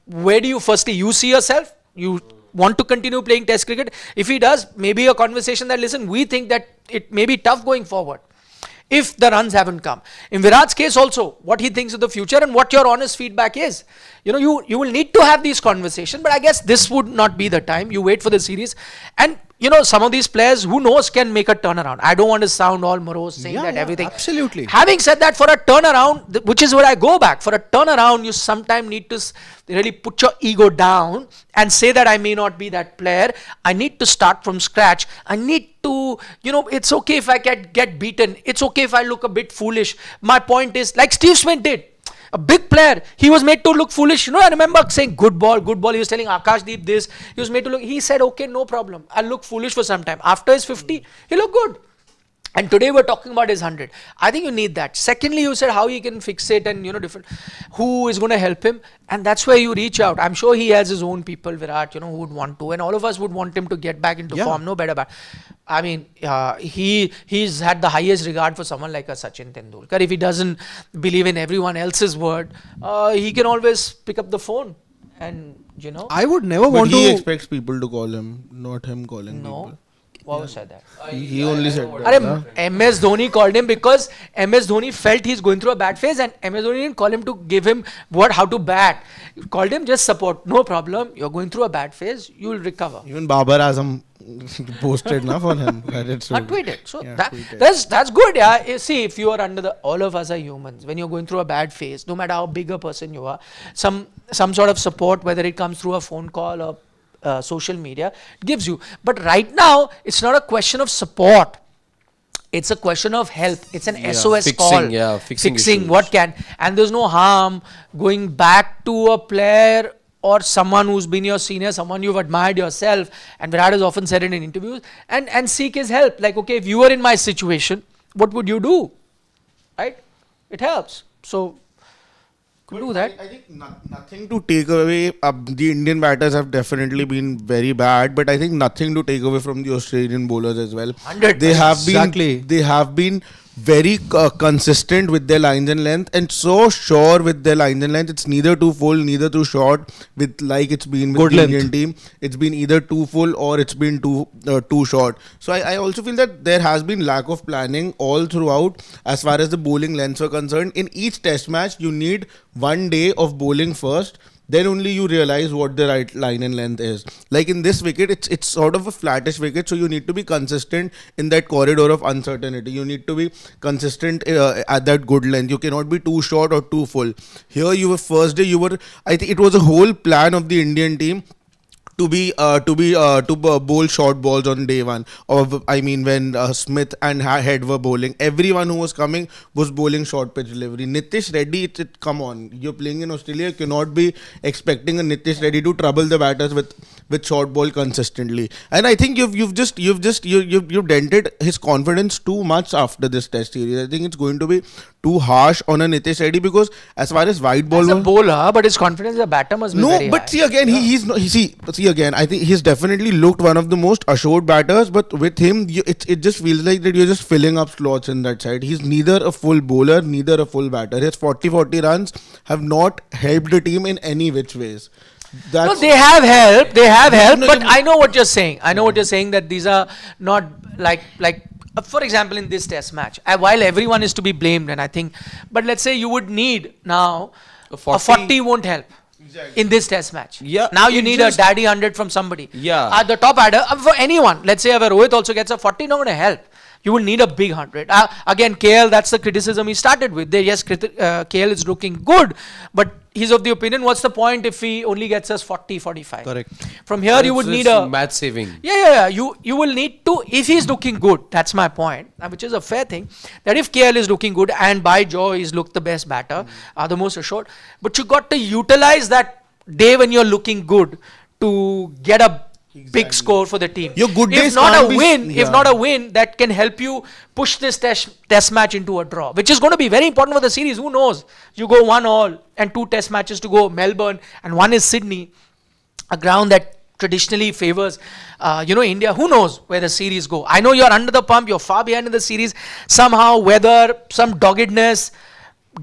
where do you firstly you see yourself? You want to continue playing Test cricket? If he does, maybe a conversation that listen, we think that it may be tough going forward if the runs haven't come. In Virat's case also, what he thinks of the future and what your honest feedback is. You will need to have these conversations, but I guess this would not be the time. You wait for the series, and some of these players, who knows, can make a turnaround. I don't want to sound all morose saying that everything. Absolutely. Having said that, for a turnaround, which is where I go back, for a turnaround, you sometimes need to really put your ego down and say that I may not be that player. I need to start from scratch. I need to, it's okay if I get beaten. It's okay if I look a bit foolish. My point is, like Steve Smith did, a big player, he was made to look foolish. I remember saying good ball. He was telling Akashdeep this. He was made to look, he said, okay, no problem. I'll look foolish for some time. After his 50, he looked good. And today we're talking about his 100. I think you need that. Secondly, you said how he can fix it and, different, who is going to help him. And that's where you reach out. I'm sure he has his own people, Virat, who would want to. And all of us would want him to get back into form. No better back. I mean, he's had the highest regard for someone like a Sachin Tendulkar. If he doesn't believe in everyone else's word, he can always pick up the phone. And, I would never But want he to. expects people to call him, not him calling people. What said that? He only said that. MS Dhoni called him because MS Dhoni felt he's going through a bad phase, and MS Dhoni didn't call him to give him how to bat. He called him just support. No problem. You're going through a bad phase. You will recover. Even Babar Azam posted for him. Tweeted. So tweeted. that's good. Yeah. See, if you are all of us are humans. When you're going through a bad phase, no matter how big a person you are, some sort of support, whether it comes through a phone call or social media, gives you. But right now, it's not a question of support. It's a question of help. It's an SOS call. Fixing Fixing what can. And there's no harm going back to a player or someone who's been your senior, someone you've admired yourself. And Virat has often said it in interviews, and seek his help. Like, okay, if you were in my situation, what would you do? Right? It helps. So, could do that. I think nothing to take away. The Indian batters have definitely been very bad, but I think nothing to take away from the Australian bowlers as well. 100%. They have been very consistent with their lines and length, and so sure with their lines and length. It's neither too full, neither too short. With like it's been with Good the length. Indian team, it's been either too full or it's been too short. So I also feel that there has been lack of planning all throughout as far as the bowling lengths are concerned. In each Test match, you need 1 day of bowling first. Then only you realize what the right line and length is. Like in this wicket, it's sort of a flattish wicket, so you need to be consistent in that corridor of uncertainty. You need to be consistent at that good length. You cannot be too short or too full. Here, first day, I think it was a whole plan of the Indian team to bowl short balls on day one. Or I mean, when Smith and Head were bowling, everyone who was coming was bowling short pitch delivery. Nitish Reddy, come on, you're playing in Australia, you cannot be expecting a Nitish Reddy to trouble the batters with short ball consistently. And I think you've dented his confidence too much after this Test series. I think it's going to be too harsh on a Nitish Reddy, because as far as white ball As a was, bowler, but his confidence as a batter must be very but high. see again, see again, I think he's definitely looked one of the most assured batters, but with him, it just feels like that you're just filling up slots in that side. He's neither a full bowler, neither a full batter. His 40 runs have not helped the team in any which ways. No, That's, they have help. They have help. No, But you- I know what you're saying. I know what you're saying, that these are not like for example, in this Test match, while everyone is to be blamed, and I think, but let's say you would need now A a 40 won't help. In this Test match, Yeah, now you it need just- a daddy 100 from somebody. Yeah. The top adder for anyone. Let's say if Rohit also gets a 40, not going to help. You will need a big 100. Again, KL, that's the criticism he started with. Yes, KL is looking good, but he's of the opinion, what's the point if he only gets us 40, 45? Correct. From here, you would need a match saving. yeah. You will need to, if he's looking good, that's my point, which is a fair thing, that if KL is looking good, and by Joe he's looked the best batter, the most assured, but you got to utilize that day when you're looking good to get a big score for the team. Your good if days not can't a be- win, if yeah. not a win, that can help you push this test match into a draw, which is going to be very important for the series. Who knows? You go 1-1 and 2 test matches to go, Melbourne, and one is Sydney, a ground that traditionally favors India. Who knows where the series go? I know you're under the pump, you're far behind in the series. Somehow, whether some doggedness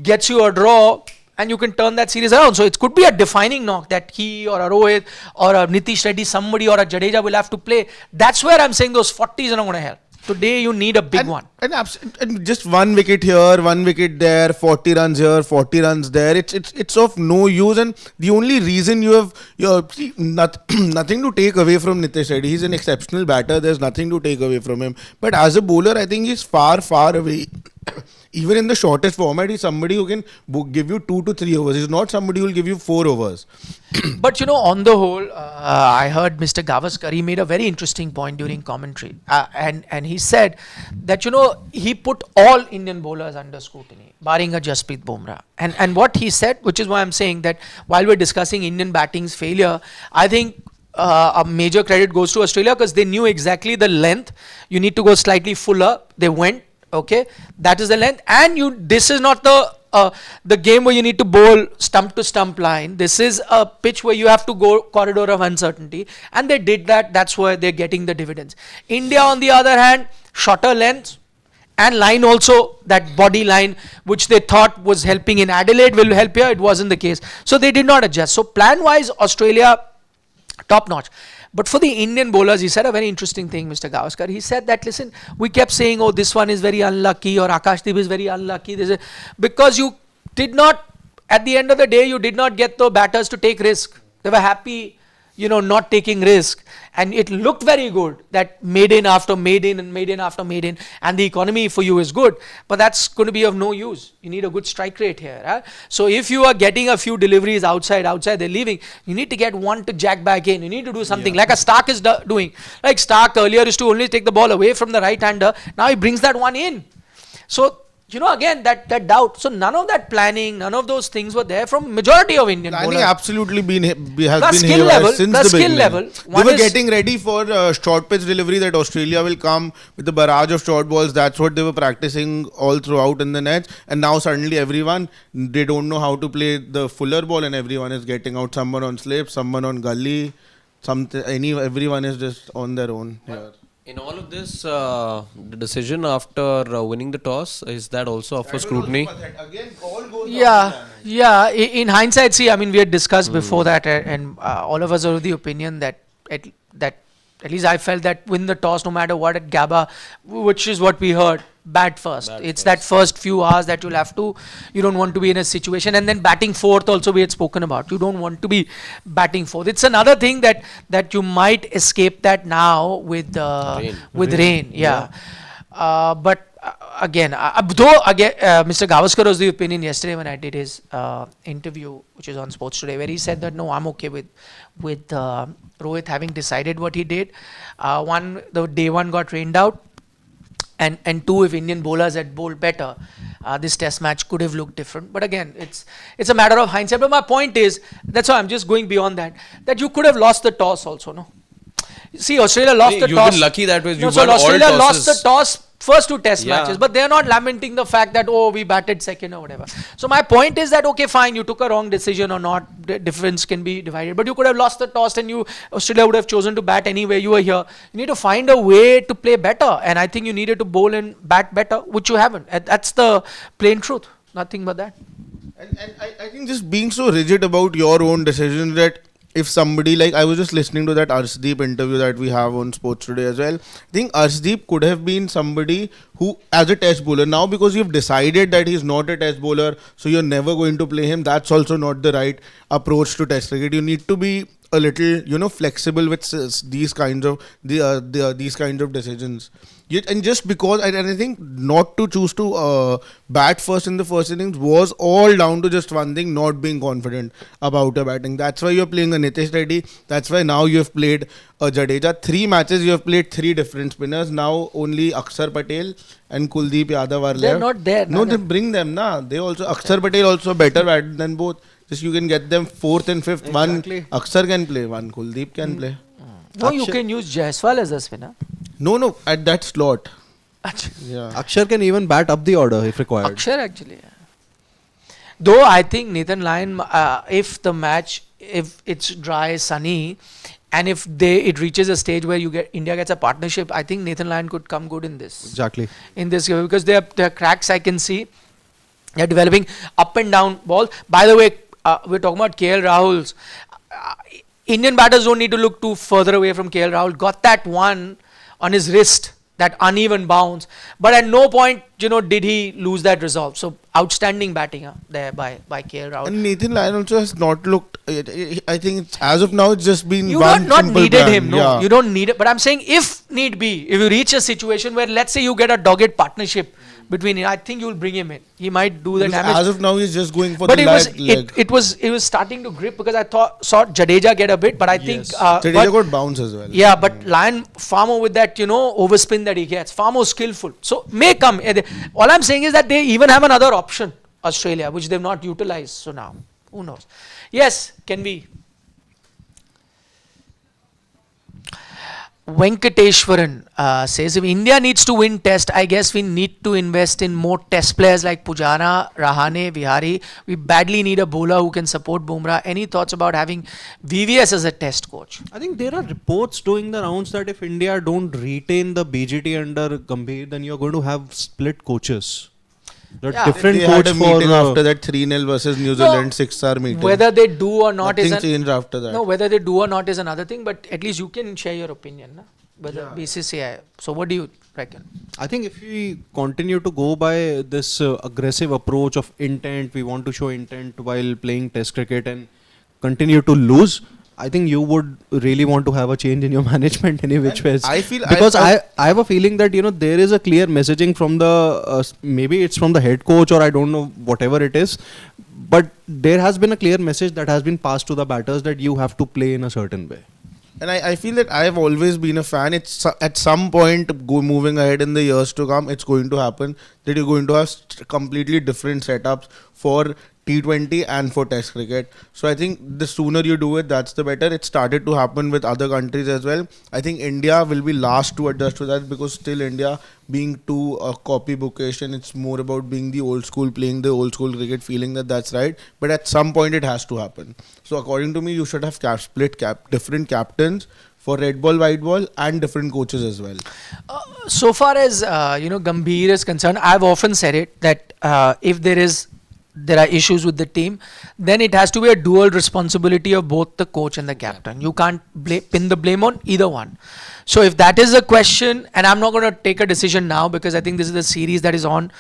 gets you a draw, and you can turn that series around. So it could be a defining knock that he or a Rohit or a Nitish Reddy, somebody, or a Jadeja will have to play. That's where I'm saying those 40s are not going to help. Today you need a big one. And just 1 wicket here, 1 wicket there, 40 runs here, 40 runs there. It's of no use. And the only reason nothing to take away from Nitish Reddy. He's an exceptional batter. There's nothing to take away from him. But as a bowler, I think he's far away. Even in the shortest format, he's somebody who can give you 2 to 3 overs. He's not somebody who will give you 4 overs. But on the whole, I heard Mr. Gavaskar, he made a very interesting point during commentary. And he said that, he put all Indian bowlers under scrutiny, barring a Jasprit Bumrah. And what he said, which is why I'm saying that while we're discussing Indian batting's failure, I think a major credit goes to Australia, because they knew exactly the length. You need to go slightly fuller. They went. Okay, that is the length, and this is not the game where you need to bowl stump to stump line. This is a pitch where you have to go corridor of uncertainty, and they did that. That's why they're getting the dividends. India, on the other hand, shorter lengths and line also, that body line which they thought was helping in Adelaide will help here. It wasn't the case, so they did not adjust. So plan wise, Australia top notch. But for the Indian bowlers, he said a very interesting thing, Mr. Gavaskar. He said that, listen, we kept saying, oh, this one is very unlucky, or Akashdeep is very unlucky. Because you did not, at the end of the day, you did not get the batters to take risk. They were happy, not taking risk. And it looked very good, that maiden after maiden and maiden after maiden, and the economy for you is good. But that's going to be of no use. You need a good strike rate here. Huh? So if you are getting a few deliveries outside, they're leaving, you need to get one to jack back in. You need to do something like a Stark is doing. Like Stark earlier used to only take the ball away from the right-hander. Now he brings that one in. So, again, that doubt. So none of that planning, none of those things were there from majority of Indian Planning bowlers. absolutely has The been skill here level, since the the skill beginning. level. They One were is- getting ready for short pitch delivery, that Australia will come with the barrage of short balls. That's what they were practicing all throughout in the nets. And now suddenly they don't know how to play the fuller ball, and everyone is getting out. Someone on slip, someone on gully, everyone is just on their own here. In all of this, the decision after winning the toss, is that also up for scrutiny? Again, all goes Yeah. In hindsight, see, I mean, we had discussed before that, and all of us are of the opinion that at least I felt that win the toss no matter what at Gabba, which is what we heard, bat first. It's that first few hours that you don't want to be in a situation, and then batting fourth also we had spoken about. You don't want to be batting fourth. It's another thing that you might escape that now with rain. Yeah. But Mr. Gavaskar was the opinion yesterday when I did his interview, which is on Sports Today, where he said that no, I'm okay with Rohit having decided what he did. One, the day one got rained out, and two, if Indian bowlers had bowled better, this Test match could have looked different. But again, it's a matter of hindsight. But my point is, that's why I'm just going beyond that. That you could have lost the toss also, no. See, Australia lost the You've toss. been lucky that way. No, You've so won all Australia lost tosses. the toss first two Test Yeah. matches, but they are not lamenting the fact that we batted second or whatever. So my point is that okay, fine, you took a wrong decision or not. The difference can be divided, but you could have lost the toss, and Australia would have chosen to bat anyway. You were here. You need to find a way to play better, and I think you needed to bowl and bat better, which you haven't. That's the plain truth. Nothing but that. And I think just being so rigid about your own decisions that if somebody, like I was just listening to that Arshdeep interview that we have on Sports Today as well. I think Arshdeep could have been somebody who, as a test bowler, now because you've decided that he's not a test bowler, so you're never going to play him, that's also not the right approach to test cricket. You need to be a little, flexible with these kinds of these kinds of decisions. And just because, and I think not to choose to bat first in the first innings was all down to just one thing: not being confident about your batting. That's why you're playing a Nitish Reddy. That's why now you have played a Jadeja. 3 matches you have played 3 different spinners. Now only Akshar Patel and Kuldeep Yadav are left. They're not there. No, they bring them, na. They also, Akshar Patel also better bat than both. Just you can get them 4th and 5th. Exactly. One Akshar can play, one Kuldeep can play. No, you can use Jaiswal as a spinner. No, at that slot. Yeah. Akshar can even bat up the order if required. Akshar actually. Yeah. Though I think Nathan Lyon, if it's dry, sunny, and if it reaches a stage where India gets a partnership, I think Nathan Lyon could come good in this. Exactly. In this game, because there are cracks I can see. They're developing up and down balls. By the way, we're talking about KL Rahul's. Indian batters don't need to look too further away from KL Rahul. Got that one on his wrist, that uneven bounce. But at no point, did he lose that resolve. So outstanding batting there by KL Rahul. And Nathan Lyon also has not looked. I think as of now it's just been You one not simple needed plan. him. No, Yeah. you don't need it. But I'm saying if need be, if you reach a situation where let's say you get a dogged partnership between, I think you'll bring him in. He might do the Because damage. as of now he's just going for But the leg. it was starting to grip because I saw Jadeja get a bit, but I think Jadeja got bounce as well. yeah, but Lyon far more with that overspin that he gets, far more skillful. So may come. All I'm saying is that they even have another option, Australia, which they've not utilized. So now, who knows? Yes, can be. Venkateshwaran says, if India needs to win test, I guess we need to invest in more test players like Pujara, Rahane, Vihari. We badly need a bowler who can support Bumrah. Any thoughts about having VVS as a test coach? I think there are reports doing the rounds that if India don't retain the BGT under Gambhir, then you're going to have split coaches. There are Yeah. different They had coach a for meeting after that 3-0 versus New Zealand 6-hour meeting. Whether they do or not Nothing is changed after that. no. Whether they do or not is another thing. But at least you can share your opinion, na? Whether BCCI. So what do you reckon? I think if we continue to go by this aggressive approach of intent, we want to show intent while playing test cricket and continue to lose, I think you would really want to have a change in your management any which ways. I feel because I have a feeling that there is a clear messaging from the maybe it's from the head coach or I don't know, whatever it is, but there has been a clear message that has been passed to the batters that you have to play in a certain way. And I feel that I have always been a fan. It's at some point moving ahead in the years to come, it's going to happen that you're going to have completely different setups for T20 and for Test cricket. So I think the sooner you do it, that's the better. It started to happen with other countries as well. I think India will be last to adjust to that because still India being too copybookish, and it's more about being the old school, playing the old school cricket, feeling that that's right. But at some point it has to happen. So according to me, you should have different captains for red ball, white ball, and different coaches as well. So far as Gambhir is concerned, I've often said it that if there are issues with the team, then it has to be a dual responsibility of both the coach and the captain. You can't pin the blame on either one. So if that is a question, and I'm not going to take a decision now because I think this is the series that is on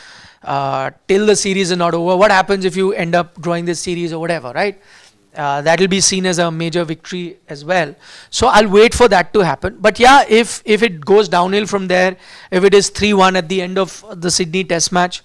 till the series is not over. What happens if you end up drawing this series or whatever, right? That will be seen as a major victory as well. So I'll wait for that to happen. But yeah, if it goes downhill from there, if it is 3-1 at the end of the Sydney Test match,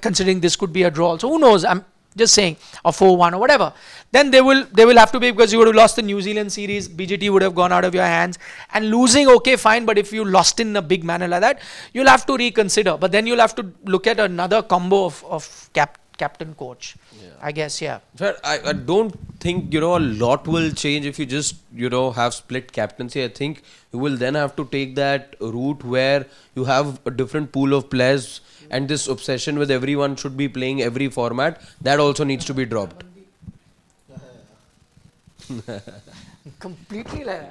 considering this could be a draw, so who knows? I'm just saying, or 4-1 or whatever. Then they will have to be, because you would have lost the New Zealand series, BGT would have gone out of your hands, and losing, okay, fine, but if you lost in a big manner like that, you'll have to reconsider. But then you'll have to look at another combo of captain coach. I guess, yeah. Sir, I don't think, a lot will change if you just, have split captaincy. I think you will then have to take that route where you have a different pool of players, and this obsession with everyone should be playing every format, that also needs to be dropped. Completely like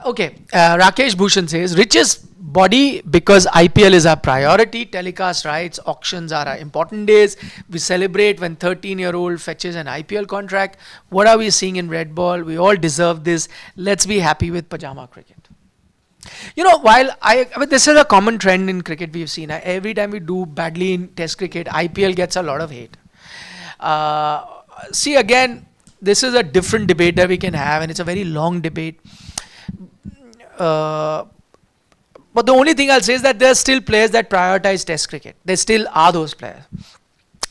okay, Rakesh Bhushan says, richest body because IPL is our priority, telecast rights, auctions are our important days, we celebrate when 13-year-old fetches an IPL contract. What are we seeing in red ball? We all deserve this. Let's be happy with pajama cricket. While this is a common trend in cricket we've seen. Every time we do badly in Test cricket, IPL gets a lot of hate. See, again, this is a different debate that we can have, and it's a very long debate. But the only thing I'll say is that there are still players that prioritize Test cricket. There still are those players.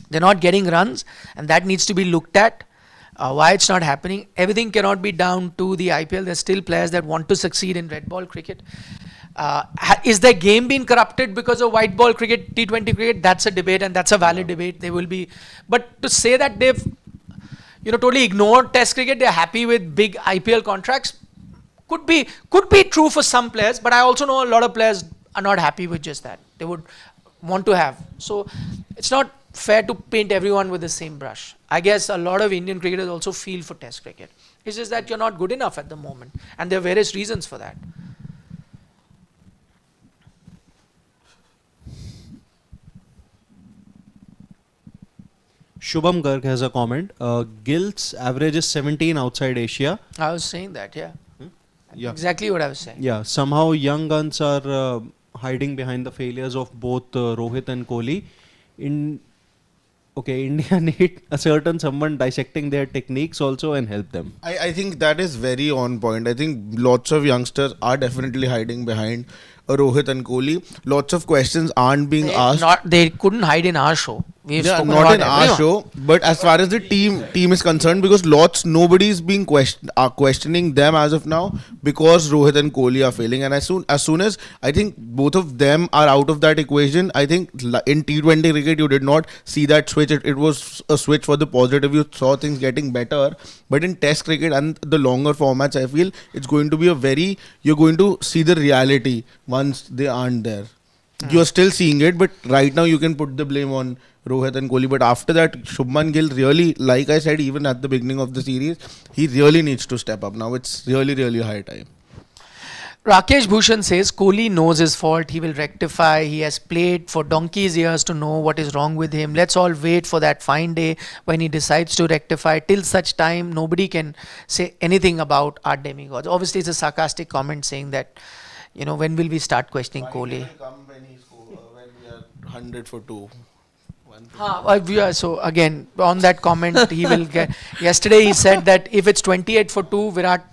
They're not getting runs, and that needs to be looked at. Why it's not happening. Everything cannot be down to the IPL. There's still players that want to succeed in red ball cricket. Is their game being corrupted because of white ball cricket, T20 cricket? That's a debate, and that's a valid debate. They will be. But to say that they've totally ignored Test cricket, they're happy with big IPL contracts, could be true for some players. But I also know a lot of players are not happy with just that. They would want to have. So it's not fair to paint everyone with the same brush. I guess a lot of Indian cricketers also feel for Test cricket. It's just that you're not good enough at the moment, and there are various reasons for that. Shubham Garg has a comment. Gill's average is 17 outside Asia. I was saying that, yeah. Yeah. Exactly what I was saying. Yeah, somehow young guns are hiding behind the failures of both Rohit and Kohli. India need a certain someone dissecting their techniques also and help them. I think that is very on point. I think lots of youngsters are definitely hiding behind Rohit and Kohli. Lots of questions aren't being asked. They couldn't hide in our show. We've spoken not about in our show, but as far as the team is concerned, because nobody's being questioning them as of now, because Rohit and Kohli are failing, and as soon as I think both of them are out of that equation, I think in T20 cricket you did not see that switch. It was a switch for the positive. You saw things getting better, but in Test cricket and the longer formats, I feel it's going to be you're going to see the reality once they aren't there. You're still seeing it, but right now you can put the blame on Rohit and Kohli. But after that, Shubman Gill really, like I said, even at the beginning of the series, he really needs to step up. Now it's really, really high time. Rakesh Bhushan says Kohli knows his fault. He will rectify. He has played for donkey's years to know what is wrong with him. Let's all wait for that fine day when he decides to rectify. Till such time, nobody can say anything about our demigods. Obviously, it's a sarcastic comment saying that, when will we start questioning Kohli? When we are 100 for 2. So again, on that comment, he will get. Yesterday he said that if it's 28 for 2, Virat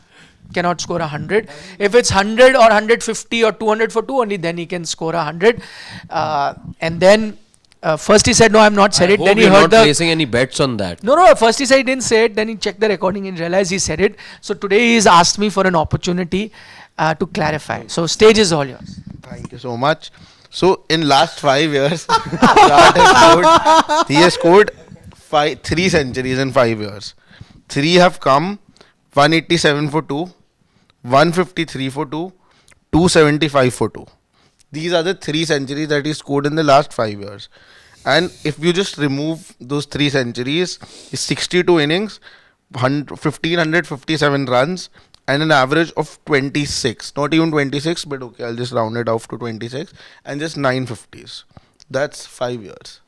cannot score 100. If it's 100 or 150 or 200 for 2, only then he can score 100. And then first he said, no, I'm not said it. Then he heard not placing any bets on that. No. First he said he didn't say it. Then he checked the recording and realized he said it. So today he's asked me for an opportunity to clarify. So stage is all yours. Thank you so much. So in last 5 years, he has scored 3 centuries in 5 years. 3 have come: 187 for 2, 153 for 2, 275 for 2. These are the 3 centuries that he scored in the last 5 years. And if you just remove those 3 centuries, his 62 innings, 1557 runs, and an average of 26, not even 26, but okay, I'll just round it off to 26, and just 950s. That's 5 years.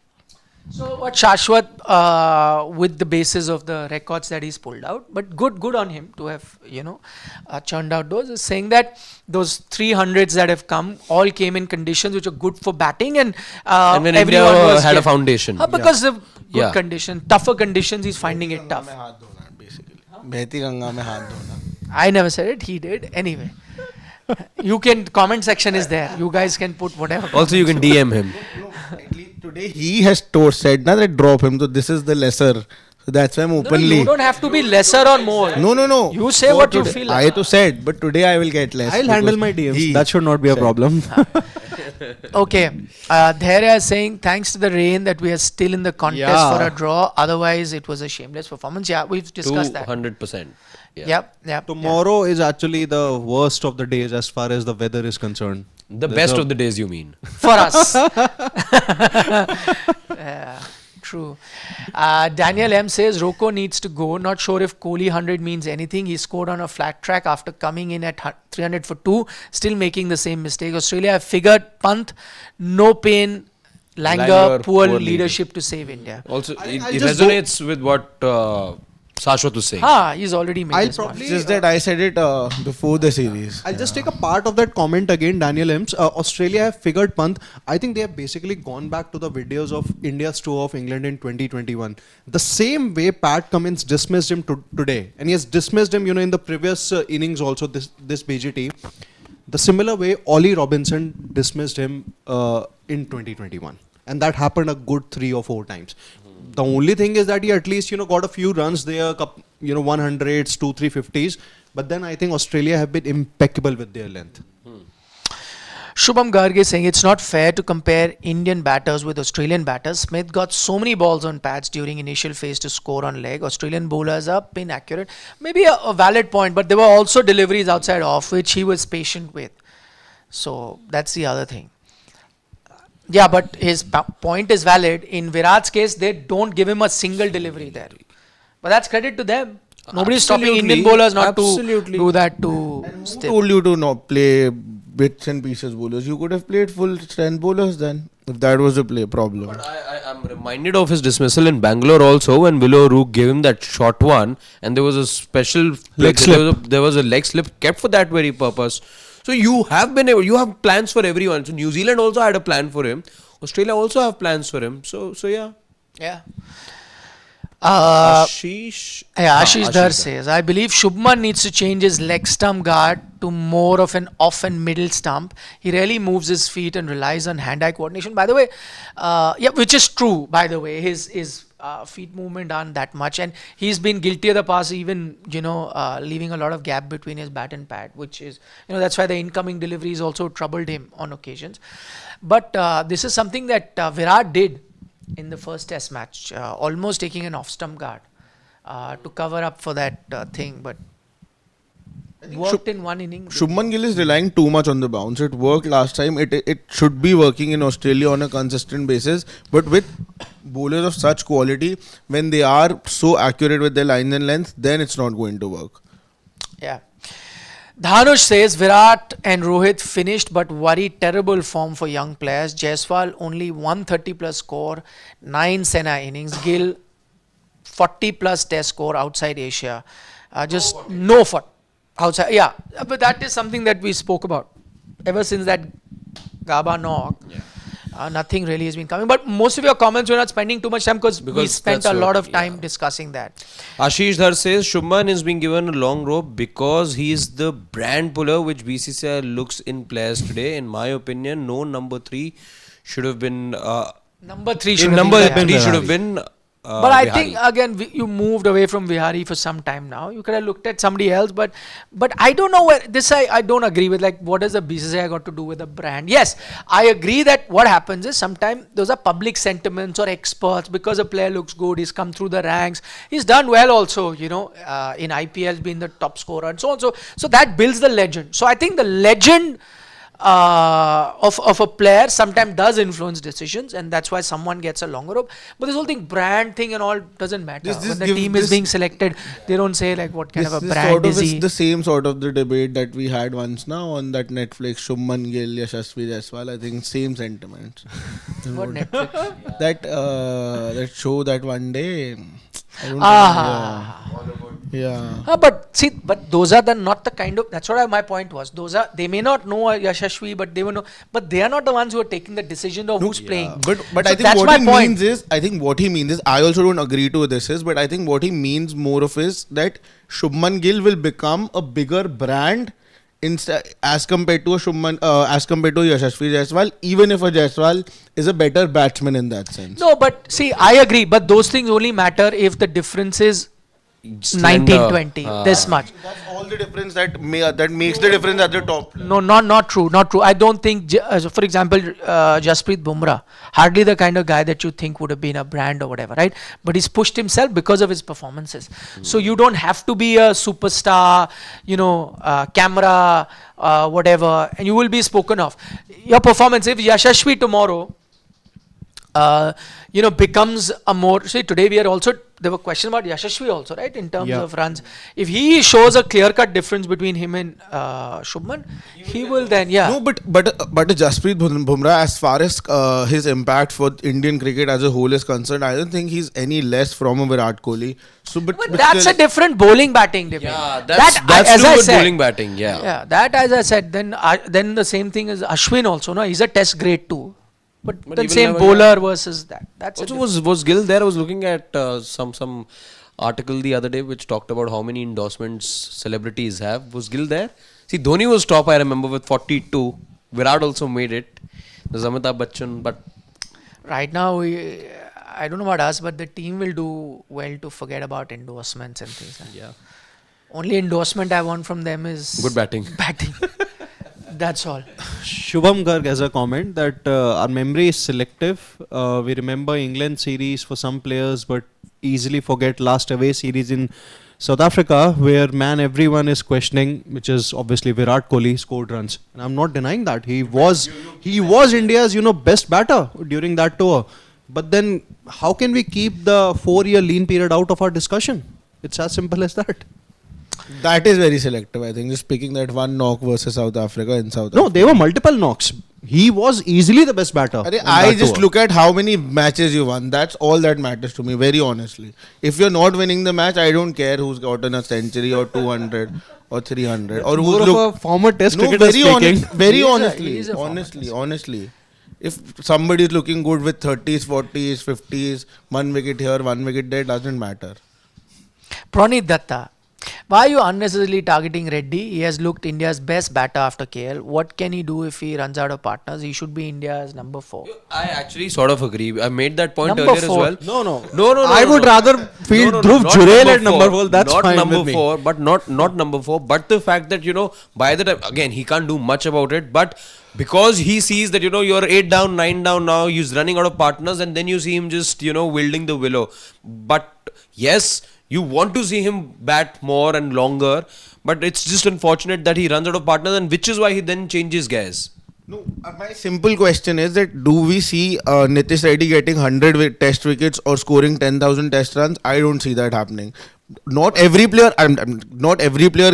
So what Shashwat, with the basis of the records that he's pulled out, but good on him to have churned out those, is saying that those 300s that have come all came in conditions which are good for batting, and when India everyone was had a foundation. because of good Yeah. condition, tougher conditions, he's finding it tough. बहती गंगा में हाथ धोना. I never said it, he did. Anyway, you can, comment section is there. You guys can put whatever. Also, you can DM him. At least today he has said na that drop him. So this is the lesser. So that's why I'm No, openly. you don't have to be lesser or more. No. You say what you feel. I to said, but today I will get less. I'll handle my DMs. That should not be a said. problem. Okay, Dhairya is saying thanks to the rain that we are still in the contest Yeah. for a draw. Otherwise, it was a shameless performance. Yeah, we've discussed that. 200%. Yep. Tomorrow is actually the worst of the days as far as the weather is concerned. The There's best a- of the days, you mean? For us. Yeah, true. Daniel M says Rocco needs to go. Not sure if Kohli 100 means anything. He scored on a flat track after coming in at 300 for 2, still making the same mistake. Australia have figured Pant, no pain, Langer, poor leadership to save India. Also, I'll it just resonates with what Shashwat was saying. He's already made I'll this point. probably- Just that I said it before the series. I'll just take a part of that comment again, Daniel Ems. Australia have figured Pant. I think they have basically gone back to the videos of India's tour of England in 2021. The same way Pat Cummins dismissed him today, and he has dismissed him, in the previous innings also, this BGT. The similar way Ollie Robinson dismissed him in 2021. And that happened a good 3 or 4 times. The only thing is that he at least, got a few runs there, 100s, 2, 350s. But then I think Australia have been impeccable with their length. Shubham Garg is saying it's not fair to compare Indian batters with Australian batters. Smith got so many balls on pads during initial phase to score on leg. Australian bowlers are pin accurate. Maybe a valid point, but there were also deliveries outside off which he was patient with. So that's the other thing. Yeah, but his point is valid. In Virat's case, they don't give him a single delivery there. But that's credit to them. Nobody's stopping Indian bowlers not to do that to Who Smith. told you to not play bits and pieces bowlers? You could have played full strength bowlers then, if that was the problem. But I'm reminded of his dismissal in Bangalore also when Willow Rook gave him that short one, and there was a special Leg slip. There was a leg slip kept for that very purpose. So you have plans for everyone. So New Zealand also had a plan for him. Australia also have plans for him. So yeah. Yeah. Ashish. Yeah, Ashish Ashish Dhar Dhar. says, I believe Shubman needs to change his leg stump guard to more of an off and middle stump. He rarely moves his feet and relies on hand-eye coordination. By the way, which is true, by the way, his feet movement aren't that much, and he's been guilty of the past, even leaving a lot of gap between his bat and pad, which is that's why the incoming deliveries also troubled him on occasions. But this is something that Virat did in the first test match, almost taking an off stump guard to cover up for that thing, but worked in one inning. Shubman Gill is relying too much on the bounce. It worked last time. It should be working in Australia on a consistent basis. But with bowlers of such quality, when they are so accurate with their lines and length, then it's not going to work. Yeah. Dhanush says Virat and Rohit finished but worry terrible form for young players. Jaiswal only 130 plus score, 9 Sena innings. Gill 40 plus test score outside Asia. No for outside. Yeah, but that is something that we spoke about ever since that Gabba knock. Yeah. Nothing really has been coming. But most of your comments, we're not spending too much time because we Because spent that's a lot what- of time yeah. discussing that. Ashish Dhar says Shubman is being given a long rope because he is the brand puller which BCCI looks in players today. In my opinion, no number 3 should have been. Number 3 should Number have been 3 there. should have been. But I Vihari. think again you moved away from Vihari for some time now. You could have looked at somebody else, but I don't know where this I don't agree with. Like, what does the BCCI got to do with the brand? Yes, I agree that what happens is sometimes those are public sentiments or experts because a player looks good, he's come through the ranks, he's done well also. In IPL, been the top scorer and so on. So that builds the legend. So I think the legend of a player sometimes does influence decisions, and that's why someone gets a longer rope. But this whole thing, brand thing and all, doesn't matter. This When the give- team is this- being selected, they don't say like what kind of a This brand sort of is he. the same sort of the debate that we had once now on that Netflix Shubman Gill, Yashasvi Jaiswal. I think same sentiments. What Netflix? That show that one day. I don't Ah. yeah. But see, but those are not the kind of. That's what my point was. They may not know Yashashvi, but they will know. But they are not the ones who are taking the decision of who's playing. But So I think that's what my he point. means is, I also don't agree to this is, but I think what he means more of is that Shubman Gill will become a bigger brand as compared to a Yashasvi Jaiswal, even if a Jaiswal is a better batsman in that sense. No, but see, I agree. But those things only matter if the difference is 19-20. This much. That's all the difference that makes the difference at the top. No, not true. I don't think, for example, Jasprit Bumrah, hardly the kind of guy that you think would have been a brand or whatever, right? But he's pushed himself because of his performances. So you don't have to be a superstar, camera, whatever, and you will be spoken of. Your performance, if Yashashvi tomorrow, becomes a more. See, today there were questions about Yashashvi also, right? In terms of runs. If he shows a clear-cut difference between him and Shubman, he will then, No, but Jasprit Bumrah, as far as his impact for Indian cricket as a whole is concerned, I don't think he's any less from a Virat Kohli. So, But that's still, a different bowling batting debate. Yeah, that's as true I with said, bowling batting. Yeah. Yeah, that as I said, then the same thing as Ashwin also. No, he's a test grade too. But But the he will same never bowler versus that. That's Also, a was Gill there? I was looking at some article the other day which talked about how many endorsements celebrities have. Was Gill there? See, Dhoni was top, I remember, with 42. Virat also made it. There's Amitabh Bachchan, but right now, I don't know about us, but the team will do well to forget about endorsements and things like that. yeah, Only endorsement I want from them is good batting. batting. That's all. Shubham Garg has a comment that our memory is selective. We remember England series for some players, but easily forget last away series in South Africa, where everyone is questioning, which is obviously Virat Kohli scored runs, and I'm not denying that he was India's best batter during that tour. But then, how can we keep the 4-year lean period out of our discussion? It's as simple as that. that is very selective, I think. Just picking that one knock versus South Africa in South No, Africa. there were multiple knocks. He was easily the best batter. I just look at how many matches you won. That's all that matters to me, very honestly. If you're not winning the match, I don't care who's gotten a century or 200 or 300 or more who's of a former test No, cricketer very speaking. very He is a former honestly. If somebody is looking good with 30s, 40s, 50s, one wicket here, one wicket there, doesn't matter. Pranit Datta. Why are you unnecessarily targeting Reddy? He has looked India's best batter after KL. What can he do if he runs out of partners? He should be India's number 4. I actually sort of agree. I made that point Number earlier four. as well. No. I would no. rather field Dhruv not Jurel number at number 4. That's not fine number with me. 4, but not number 4. But the fact that by the time again he can't do much about it, but because he sees that you're 8 down, 9 down now, he's running out of partners, and then you see him just wielding the willow. But yes, you want to see him bat more and longer, but it's just unfortunate that he runs out of partners, and which is why he then changes guys. No, my simple question is that do we see Nitish Reddy getting 100 test wickets or scoring 10,000 test runs? I don't see that happening. Not every player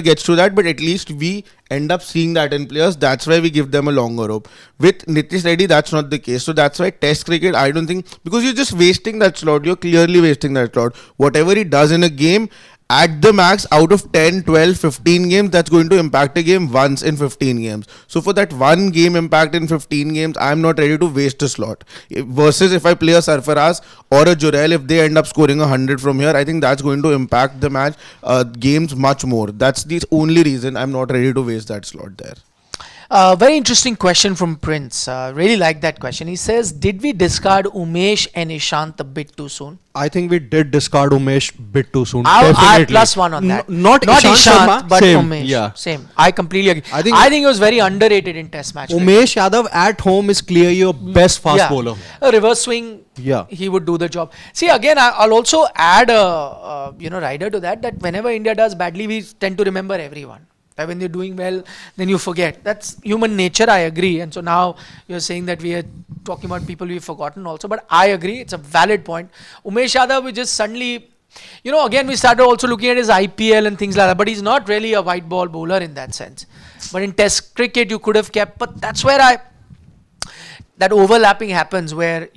gets to that, but at least we end up seeing that in players. That's why we give them a longer rope. With Nitish Reddy, that's not the case. So that's why test cricket, I don't think, because you're just wasting that slot. You're clearly wasting that slot. Whatever he does in a game, at the max, out of 10, 12, 15 games, that's going to impact a game once in 15 games. So for that one game impact in 15 games, I'm not ready to waste a slot. Versus if I play a Sarfaraz or a Jurel, if they end up scoring 100 from here, I think that's going to impact the match games much more. That's the only reason I'm not ready to waste that slot there. Very interesting question from Prince. Really like that question. He says, did we discard Umesh and Ishant a bit too soon? I think we did discard Umesh bit too soon. I Definitely. +1 on that. Not Ishant Sharma, but same. Umesh. Yeah. Same. I completely agree. I I think- think he was very underrated in Test match. Umesh Yadav at home is clearly your best fast bowler. A reverse swing, Yeah. he would do the job. See, again, I'll also add a rider to that whenever India does badly, we tend to remember everyone. Like when you're doing well, then you forget. That's human nature, I agree. And so now you're saying that we are talking about people we've forgotten also. But I agree, it's a valid point. Umesh Yadav, we just suddenly, again we started also looking at his IPL and things like that. But he's not really a white ball bowler in that sense. But in Test cricket, you could have kept. But that's where that overlapping happens where,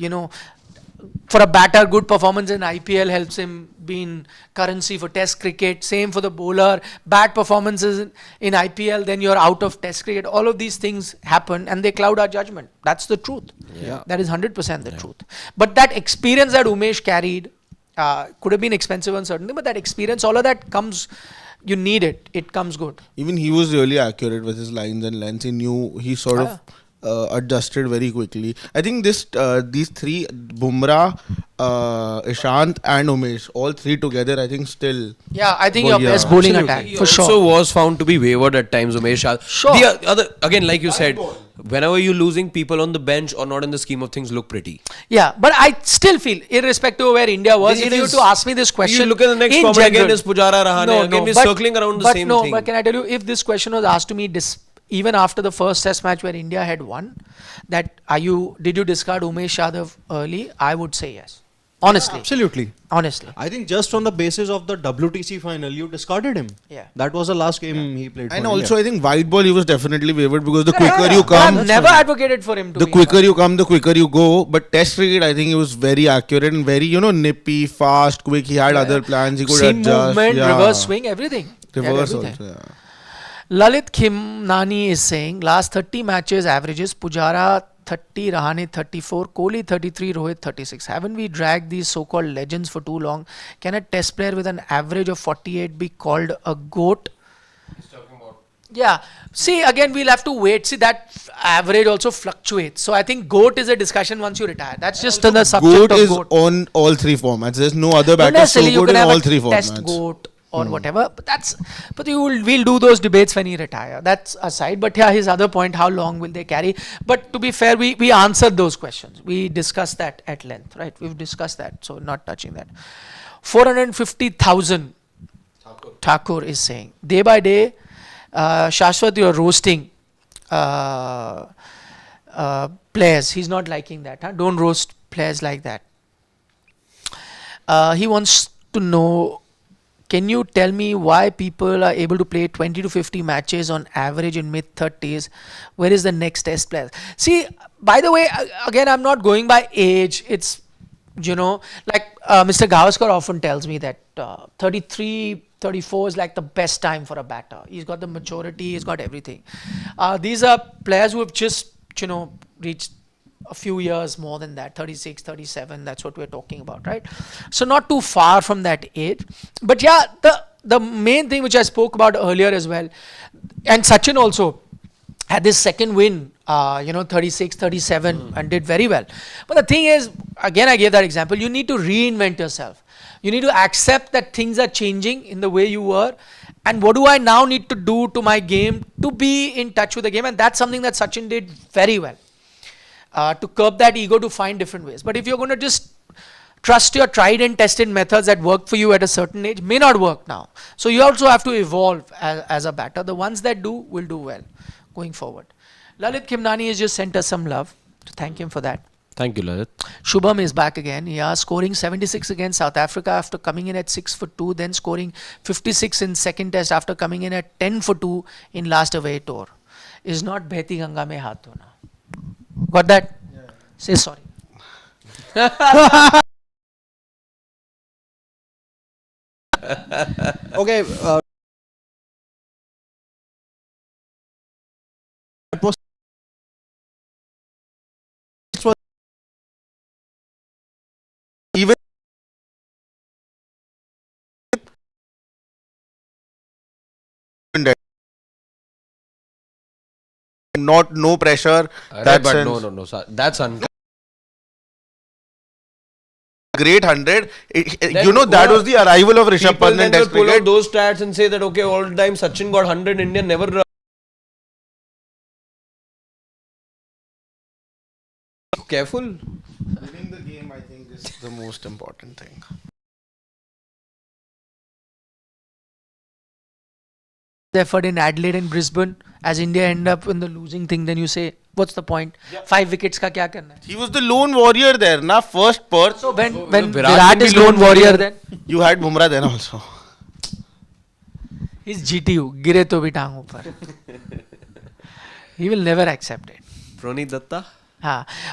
for a batter, good performance in IPL helps him be in currency for Test cricket. Same for the bowler. Bad performances in IPL, then you're out of Test cricket. All of these things happen and they cloud our judgment. That's the truth. Yeah. That is 100% the truth. But that experience that Umesh carried could have been expensive and certainly, but that experience, all of that comes, you need it. It comes good. Even he was really accurate with his lines and lengths. He knew, he sort of adjusted very quickly. I think these three, Bumrah, Ishant and Umesh, all three together, I think still. Yeah, I think Oh, your yeah. best bowling Absolutely. attack, He for also sure. was found to be wayward at times, Umesh Yadav. Sure. The other, again, like you said, whenever you're losing, people on the bench or not in the scheme of things look pretty. Yeah, but I still feel, irrespective of where India was, It if you were is- to ask me this question, You look at the next in format general, again is Pujara Rahane. Again, we're circling around the same thing. But can I tell you, if this question was asked to me even after the first Test match where India had won, did you discard Umesh Yadav early? I would say yes. Honestly. Absolutely. Honestly. I think just on the basis of the WTC final, you discarded him. Yeah. That was the last game he played for And India. also, I think white ball, he was definitely wavered because the quicker Yeah, you but come, I've never advocated for him to the be quicker you come, the quicker you go. But Test cricket, I think he was very accurate and very, nippy, fast, quick. He had other plans. He could seam adjust. movement, yeah. reverse swing, everything. He had Reverse everything. also, yeah. Lalit Khimnani is saying, last 30 matches averages, Pujara 30, Rahane 34, Kohli 33, Rohit 36. Haven't we dragged these so-called legends for too long? Can a test player with an average of 48 be called a GOAT? Yeah. See, again, we'll have to wait. See, that average also fluctuates. So I think GOAT is a discussion once you retire. That's just the subject GOAT of is GOAT. on all three formats. There's no other Not batter so necessarily, you good can in have all a three test formats. GOAT or whatever. But we'll do those debates when he retire. That's aside. But yeah, his other point, how long will they carry? But to be fair, we answered those questions. We discussed that at length, right? We've discussed that, so not touching that. 450,000 Thakur is saying, day by day, Shashwat, you're roasting players. He's not liking that. Huh? Don't roast players like that. He wants to know, can you tell me why people are able to play 20 to 50 matches on average in mid-30s? Where is the next Test player? See, by the way, again, I'm not going by age. It's, like Mr. Gavaskar often tells me that 33, 34 is like the best time for a batter. He's got the maturity, he's got everything. These are players who have just, reached a few years more than that, 36, 37, that's what we're talking about, right? So not too far from that age. But yeah, the main thing which I spoke about earlier as well, and Sachin also had this second win, 36, 37 and did very well. But the thing is, again, I gave that example, you need to reinvent yourself. You need to accept that things are changing in the way you were. And what do I now need to do to my game to be in touch with the game? And that's something that Sachin did very well. To curb that ego, to find different ways. But if you're going to just trust your tried and tested methods that worked for you at a certain age, may not work now. So you also have to evolve as a batter. The ones that do will do well going forward. Lalit Khimnani has just sent us some love. Thank him for that. Thank you, Lalit. Shubham is back again. He is scoring 76 against South Africa after coming in at 6 for 2, then scoring 56 in second test after coming in at 10 for 2 in last away tour. Is not Behti Ganga mein haath dhona. Got that? Yeah. Say sorry. Okay. That was Even no pressure. Right, but sense. no. That's Great 100. Then That was the arrival of Rishabh people Pant then in will Test pull out cricket. those stats and say that, okay, all the time Sachin got 100, India never careful. Winning the game, I think, is the most important thing. effort in Adelaide and Brisbane. As India end up in the losing thing, then you say, what's the point? 5 wickets ka kya karna hai? He was the lone warrior there, na first Perth. So when Virat Virat can is be lone lone warrior, warrior. then You had Bumrah then also. he's GTU. Gire to bhi tang upar. He will never accept it. Pranit Datta.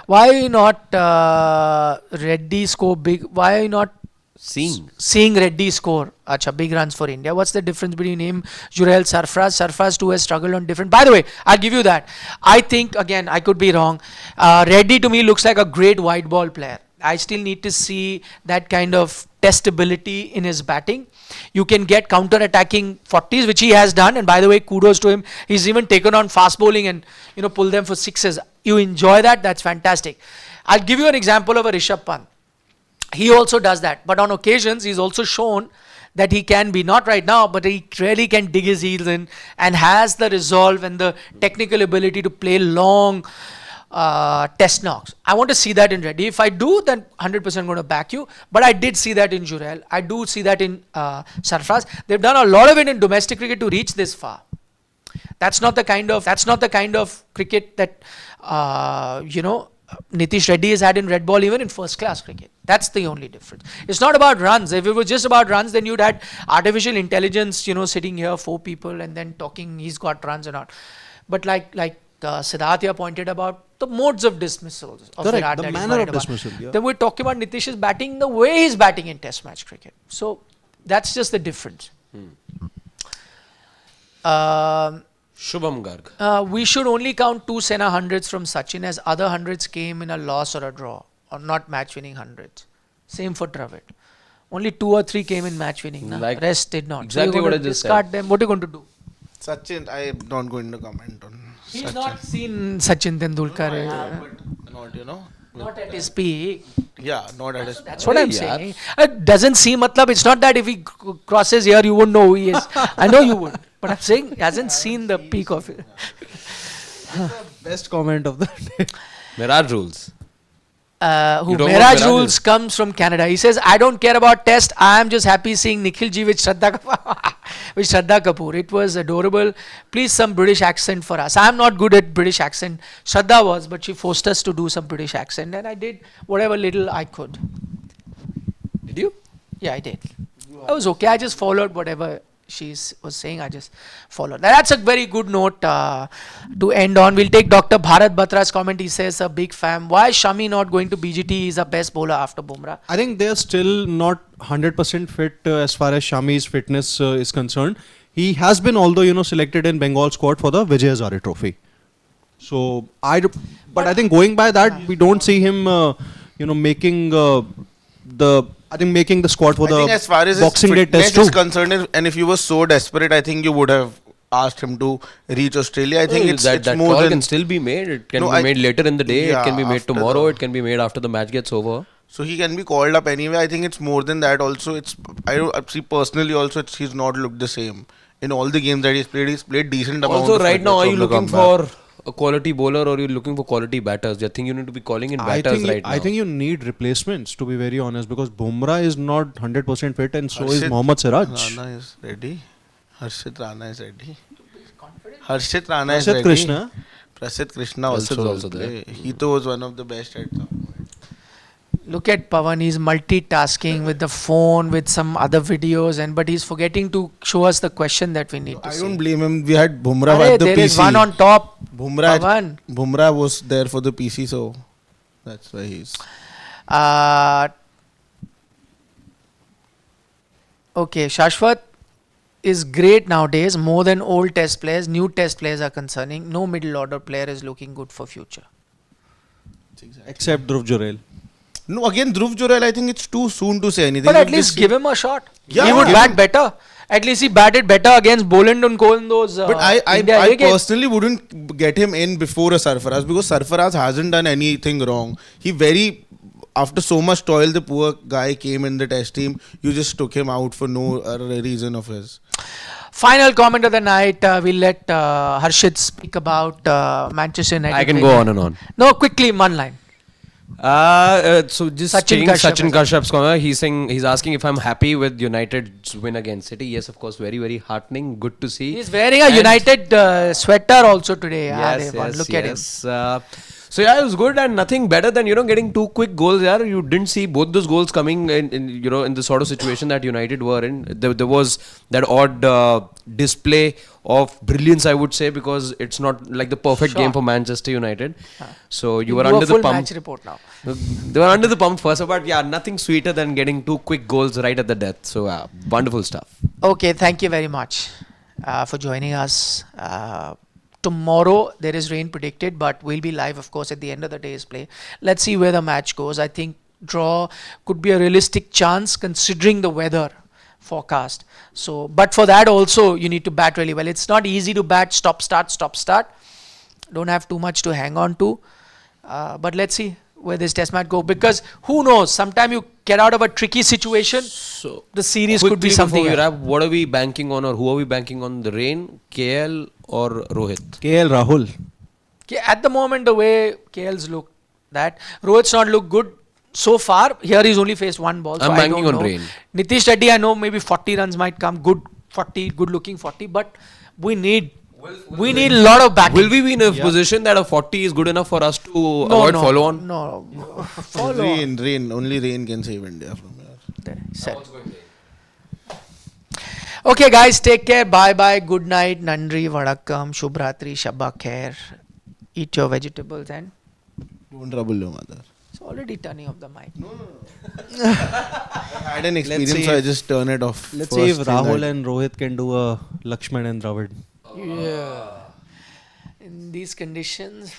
Why not Reddy score big? Why are you not seeing Reddy score big runs for India? What's the difference between him, Jurel, Sarfraz? Sarfraz too has struggled on different. By the way, I'll give you that. I think, again, I could be wrong. Reddy to me looks like a great white ball player. I still need to see that kind of testability in his batting. You can get counter-attacking 40s, which he has done. And by the way, kudos to him. He's even taken on fast bowling and pull them for sixes. You enjoy that. That's fantastic. I'll give you an example of a Rishabh Pant. He also does that. But on occasions, he's also shown that he can be, not right now, but he really can dig his heels in and has the resolve and the technical ability to play long test knocks. I want to see that in Reddy. If I do, then 100% going to back you. But I did see that in Jurel. I do see that in Sarfraz. They've done a lot of it in domestic cricket to reach this far. That's not the kind of cricket that Nitish Reddy has had in red ball, even in first class cricket. That's the only difference. It's not about runs. If it was just about runs, then you'd had artificial intelligence, sitting here, 4 people, and then talking, he's got runs and all. But like Siddharth pointed about the modes of dismissal of Virat, the manner of dismissal. Yeah. Then we're talking about Nitish's batting, the way he's batting in test match cricket. So that's just the difference. Shubham Garg. We should only count 2 Sena hundreds from Sachin, as other hundreds came in a loss or a draw, or not match winning hundreds. Same for Dravid. Only 2 or 3 came in match winning. Rest did not. Exactly so what I just discard said. them. What are you going to do? Sachin, I am not going to comment on He's Sachin. not seen Sachin Tendulkar. But not, Not at his peak. Yeah, not at his That's what I'm saying. It doesn't seem, it's not that if he crosses here, you wouldn't know who he is. I know you would. But I'm saying he hasn't seen the peak of it. Best comment of the day. Miraj rules. Who You don't want Mehraj Miraj Rules comes from Canada. He says, I don't care about test. I am just happy seeing Nikhil ji with Shraddha Kapoor. It was adorable. Please some British accent for us. I am not good at British accent. Shraddha was, but she forced us to do some British accent, and I did whatever little I could. Did you? Yeah, I did. I was okay. I just followed whatever she was saying. I just followed. That's a very good note to end on. We'll take Dr. Bharat Batra's comment. He says, a big fan. Why is Shami not going to BGT? He's the best bowler after Bumrah. I think they're still not 100% fit as far as Shami's fitness is concerned. He has been, although, selected in Bengal squad for the Vijay Hazare Trophy. So, but I think going by that, we don't see him, making making the squad for the as far as Boxing Day his test fitness is too. concerned, and if you were so desperate, I think you would have asked him to reach Australia. I think it's that more call than can still be made. It can be made later in the day. Yeah, it can be made after tomorrow. the- It can be made after the match gets over. So he can be called up anyway. I think it's more than that. Also, I don't see personally. Also, he's not looked the same in all the games that he's played. He's played decent amount. Also, of right now, are fitness you on the looking comeback. for a quality bowler or are you looking for quality batters? I think you need to be calling in batters right now. I think you need replacements, to be very honest, because Bumrah is not 100% fit and so is Harshit Mohammad Siraj. Rana is ready. Harshit Rana is ready. Harshit Rana is Prasidh ready. Krishna. Prasidh Krishna Prasidh also, also will there. play. He too was one of the best at some point. Look at Pawan, he's multitasking with the phone, with some other videos, but he's forgetting to show us the question that we need to I see. don't blame him. We had Bumrah Arey, at the there PC. is one on top. Pawan. Bumrah was there for the PC, so that's why he's. Okay, Shashwat is great nowadays, more than old test players. New test players are concerning. No middle order player is looking good for future. Except Dhruv Jurel. No, again, Dhruv Jurel, I think it's too soon to say anything. But at We've least just give him a shot. Yeah, He would give bat him- better. At least he batted better against Boland and Cole in those. But I India away games. personally wouldn't get him in before a Sarfaraz because Sarfaraz hasn't done anything wrong. After so much toil, the poor guy came in the test team. You just took him out for no reason of his. Final comment of the night. We'll let Harshit speak about Manchester United. I can go on and on. No, quickly, one line. So just Sachin taking Kashyap Sachin as Kashyap's comment, he's asking if I'm happy with United's win against City. Yes, of course, very very heartening. Good to see. He's wearing a And- United sweater also today. Yes, yes, Look at him. yes. So yeah, it was good and nothing better than getting two quick goals. Yeah, you didn't see both those goals coming in the sort of situation that United were in. There was that odd display of brilliance, I would say, because it's not like the perfect game Sure. for Manchester United. So you were Do under a full the pump. match report now. They were under the pump first, but yeah, nothing sweeter than getting two quick goals right at the death. So wonderful stuff. Okay, thank you very much for joining us. Tomorrow there is rain predicted, but we'll be live, of course, at the end of the day's play. Let's see where the match goes. I think draw could be a realistic chance considering the weather forecast. So, but for that also you need to bat really well. It's not easy to bat stop start. Don't have too much to hang on to. But let's see where this test match go, because who knows? Sometime you get out of a tricky situation. So The series could be quickly something before we else. wrap, what are we banking on, or who are we banking on? The rain, KL, or Rohit? KL Rahul. At the moment, the way KL's look, that Rohit's not look good so far. Here he's only faced one ball. So I'm I banking don't on know. rain. Nitish Reddy, I know maybe 40 runs might come. Good 40, good looking 40. But we need a lot of batting. Will we be in a position that a 40 is good enough for us to avoid follow on? No. Follow on. Rain. Only rain can save India from here. There, set. Okay, guys, take care. Bye. Good night. Nandri, Vanakkam, Shubhratri, Shabba Khair. Eat your vegetables and Don't trouble your mother. it's already turning off the mic. I had an experience, see so I if- just turn it off. Let's first see if thing Rahul that- and Rohit can do a Lakshman and Dravid. Yeah. In these conditions,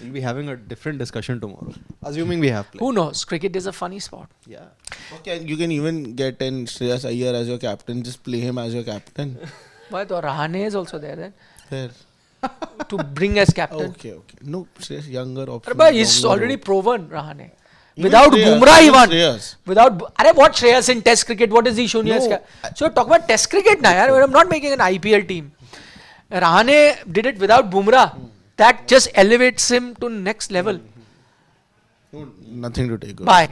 We'll be having a different discussion tomorrow. Assuming we have play. who knows? Cricket is a funny sport. Yeah. Okay, you can even get in Shreyas Iyer as your captain. Just play him as your captain. But or Rahane is also there then There. to bring as captain. Okay. No, Shreyas younger option. But he's longer already road. proven Rahane. Even Without Shreyas, Bumrah, he even won. Shreyas. What Shreyas in Test cricket? What is he shown here? No. So talk about Test cricket now. Yaar. I'm not making an IPL team. Rahane did it without Bumrah. That just elevates him to next level. Nothing to take away. Bye.